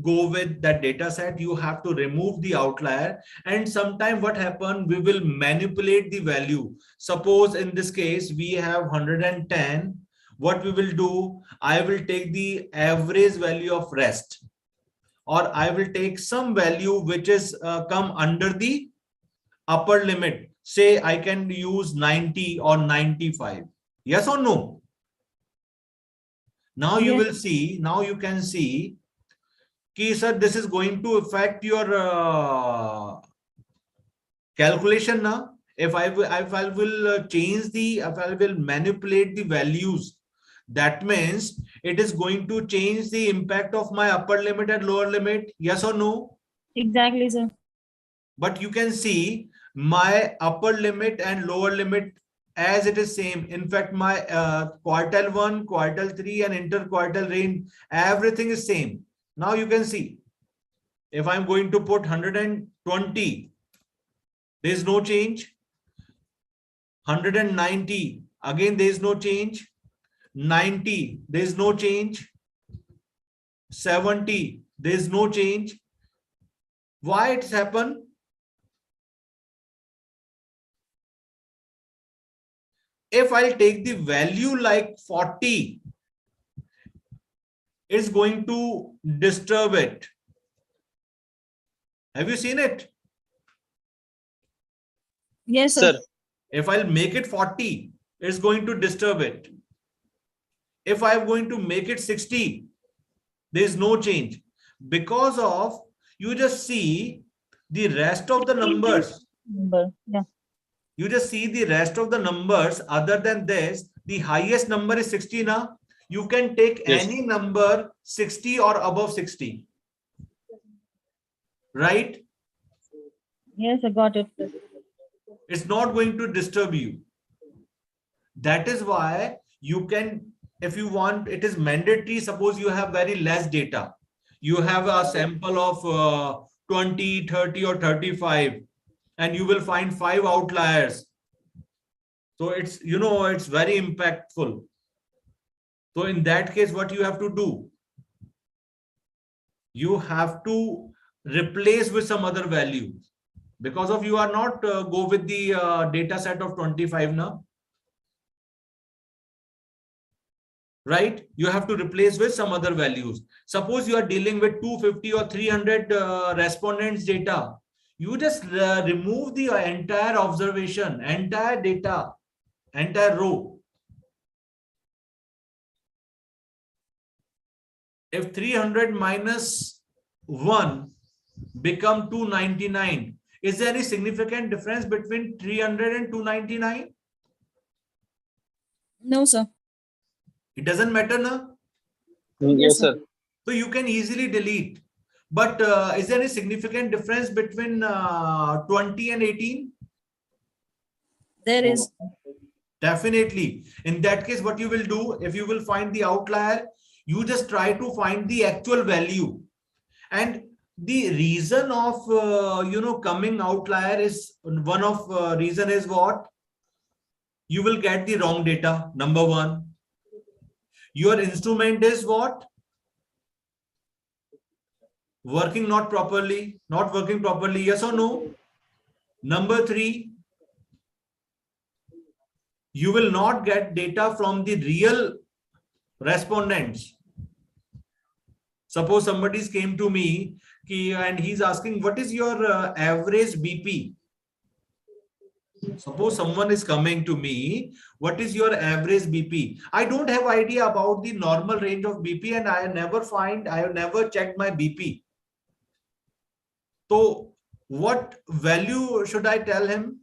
go with that data set. You have to remove the outlier. And sometime what happen? We will manipulate the value. Suppose in this case, we have 110. What we will do? I will take the average value of rest, or I will take some value which is come under the upper limit. Say I can use 90 or 95. Yes or no? Now you Yes. will see, now you can see, ki, sir, this is going to affect your calculation now. If I will change the, if I will manipulate the values, that means it is going to change the impact of my upper limit and lower limit. Yes or no? Exactly, sir. But you can see my upper limit and lower limit as it is same. In fact, my quartile 1, quartile 3 and interquartile range, everything is same. Now you can see, if I'm going to put 120, there is no change. 190, again there is no change. 90, there is no change. 70, there is no change. Why it's happened? If I'll take the value like 40, it's going to disturb it. Have you seen it? Yes, sir. Sir, If I'll make it 40, it's going to disturb it. If I'm going to make it 60, there is no change. Because of, you just see the rest of the numbers. Yeah. You just see the rest of the numbers. Other than this, the highest number is 60 now. You can take Yes. any number 60 or above 60. Right? Yes, I got it. It's not going to disturb you. That is why you can, if you want, it is mandatory. Suppose you have very less data. You have a sample of 20, 30 or 35. And you will find 5 outliers. So it's, you know, it's very impactful. So in that case, what you have to do? You have to replace with some other value. Because of you are not go with the data set of 25 now. Right? You have to replace with some other values. Suppose you are dealing with 250 or 300 respondents data. You just remove the entire observation, entire data, entire row. If 300 minus 1 become 299, is there any significant difference between 300 and 299? No, sir. It doesn't matter now. yes, sir. So you can easily delete. But is there any significant difference between 20 and 18? There is. Definitely. In that case, what you will do, if you will find the outlier, you just try to find the actual value. And the reason of, coming outlier is, one of reason is what? You will get the wrong data, number one. Your instrument is what? Working not properly, not working properly, yes or no? Number 3, you will not get data from the real respondents. Suppose somebody came to me and he's asking, what is your average BP? Suppose someone is coming to me, what is your average BP? I don't have idea about the normal range of BP and I have never checked my BP. So what value should I tell him?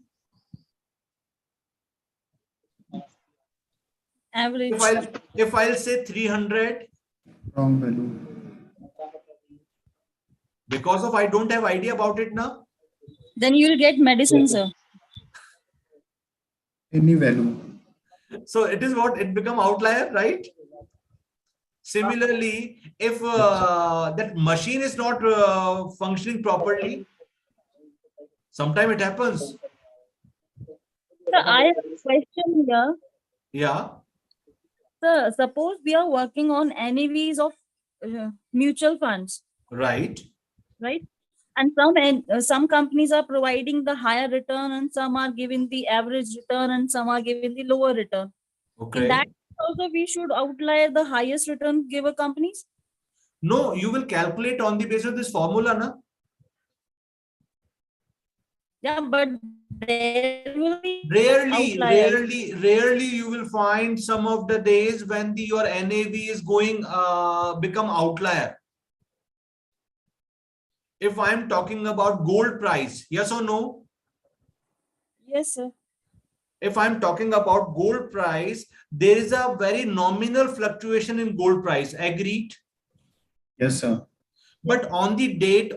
Average. If I'll say 300, Wrong value. because of I don't have idea about it now. Then you will get medicine, sir. Any value. So it is what it become outlier, right? Similarly, if that machine is not functioning properly, sometimes it happens. Sir, I have a question here. Yeah. Sir, suppose we are working on NAVs of mutual funds, Right. right? And some companies are providing the higher return and some are giving the average return and some are giving the lower return. Okay. In that also we should outlier the highest return giver companies? No, you will calculate on the basis of this formula, na? Yeah, but there will be Rarely you will find some of the days when your NAV is going become outlier. If I'm talking about gold price, yes or no? Yes, sir. If I'm talking about gold price, there is a very nominal fluctuation in gold price. Agreed? Yes, sir. But on the date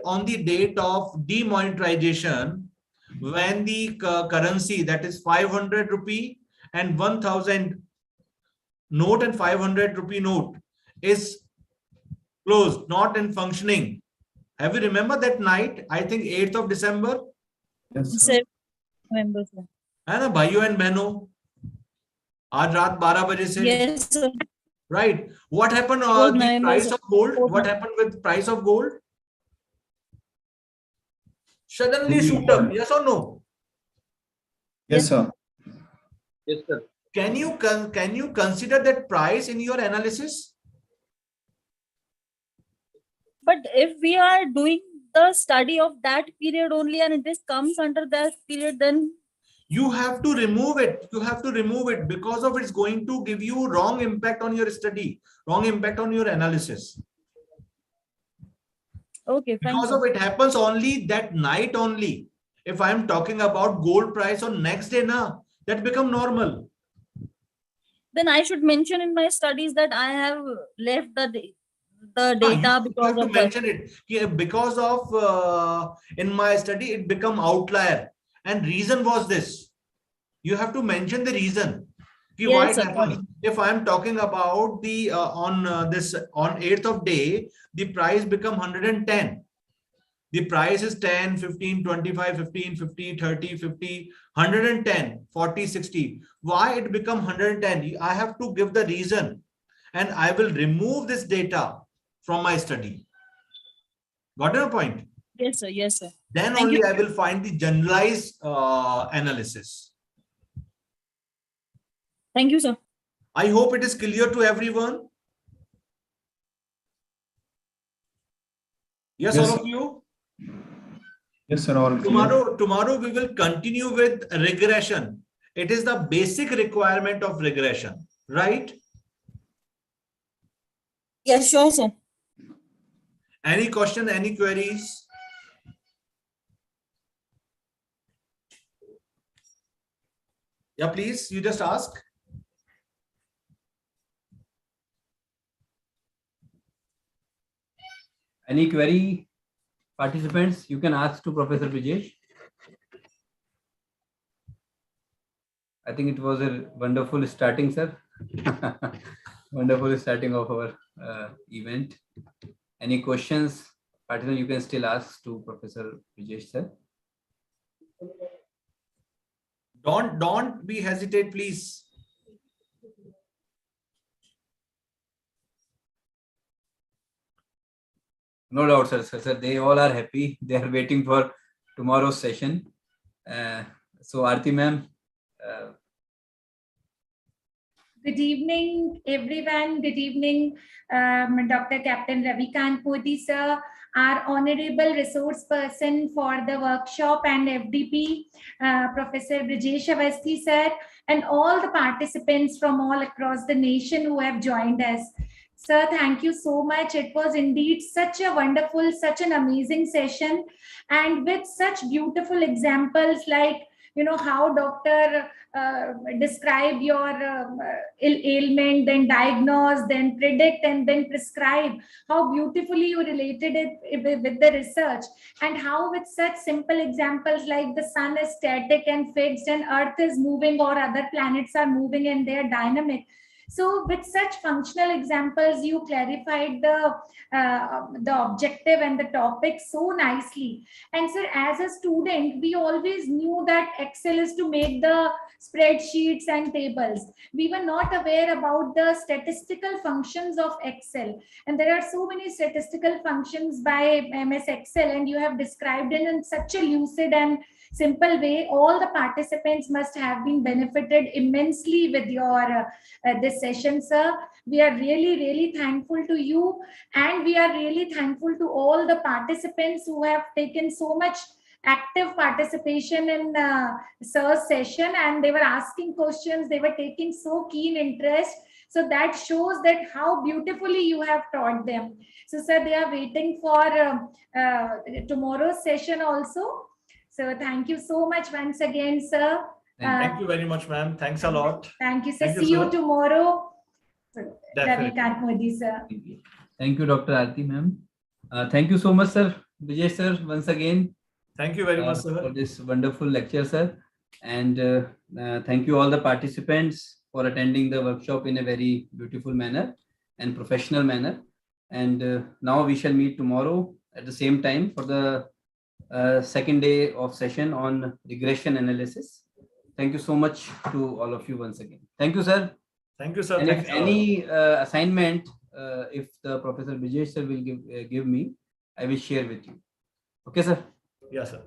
of demonetization, when the currency, that is 500 rupee and 1000 note and 500 rupee note, is closed, not in functioning. Have you remember that night? I think 8th of December. Yes, sir. 7 November, sir. है ना भाइयों and बहनों, आज रात 12 बजे से. Yes, sir. Right. What happened was the November, price sir. of gold? Fourth What November. happened with price of gold? Suddenly Rupee shoot up. gold. Yes or no? Yes, sir. Yes, sir. Can you consider that price in your analysis? But if we are doing the study of that period only and this comes under that period, then You have to remove it. You have to remove it because of it's going to give you wrong impact on your study, wrong impact on your analysis. okay, fine. Because Sir. of it happens only that night only. If I'm talking about gold price on next day, now that become normal. Then I should mention in my studies that I have left the data You have because to of mention it. Yeah, because of in my study it become outlier, and reason was this. You have to mention the reason. Why Yes, it happens. If I'm talking about the on 8th of day, the price become 110. The price is 10, 15, 25, 15, 50, 30, 50, 110, 40, 60. Why it become 110? I have to give the reason, and I will remove this data from my study. Got your point? Yes, sir. Yes, sir. Then Thank only you. I will find the generalized analysis. Thank you, sir. I hope it is clear to everyone. Yes, Yes, all sir. of you. Yes, sir. All clear. Tomorrow we will continue with regression. It is the basic requirement of regression, right? Yes, sure, sir. Any question, any queries? Yeah, please, you just ask. Any query, participants, you can ask to Professor Brijesh. I think it was a wonderful starting, sir. Wonderful starting of our event. Any questions, participants, you can still ask to Professor Brijesh, sir. Don't be hesitate, please. No doubt, sir. They all are happy. They are waiting for tomorrow's session. So, Aarti ma'am. Good evening, everyone. Good evening, Dr. Captain Ravikant Modi, sir, our honorable resource person for the workshop and FDP, Professor Brijesh Avasthi, sir, and all the participants from all across the nation who have joined us. Sir, thank you so much. It was indeed such a wonderful, such an amazing session, and with such beautiful examples like, you know, how doctor describe your ailment, then diagnose, then predict, and then prescribe. How beautifully you related it with the research, and how with such simple examples like the sun is static and fixed and earth is moving or other planets are moving and they are dynamic. So with such functional examples, you clarified the objective and the topic so nicely. And sir, as a student, we always knew that Excel is to make the spreadsheets and tables. We were not aware about the statistical functions of Excel. And there are so many statistical functions by MS Excel, and you have described it in such a lucid and simple way. All the participants must have been benefited immensely with your this session, sir. We are really thankful to you, and we are really thankful to all the participants who have taken so much active participation in sir's session, and they were asking questions. They were taking so keen interest. So that shows that how beautifully you have taught them. So sir, they are waiting for tomorrow's session also. So thank you so much once again, sir. Thank you very much, ma'am. Thanks a lot. Thank you, sir. Thank you, See you sir. tomorrow. Definitely. Ravikant Modi, sir. Thank you, Dr. Aarti, ma'am. Thank you so much, sir. Vijay, sir, once again. Thank you very much, sir. For this wonderful lecture, sir. And thank you all the participants for attending the workshop in a very beautiful manner and professional manner. And now we shall meet tomorrow at the same time for the second day of session on regression analysis. Thank you so much to all of you once again. Thank you, sir. Thank you, sir. And Thank if you. any assignment, if the Professor Vijay sir will give me, I will share with you. Okay, sir. Yes, sir.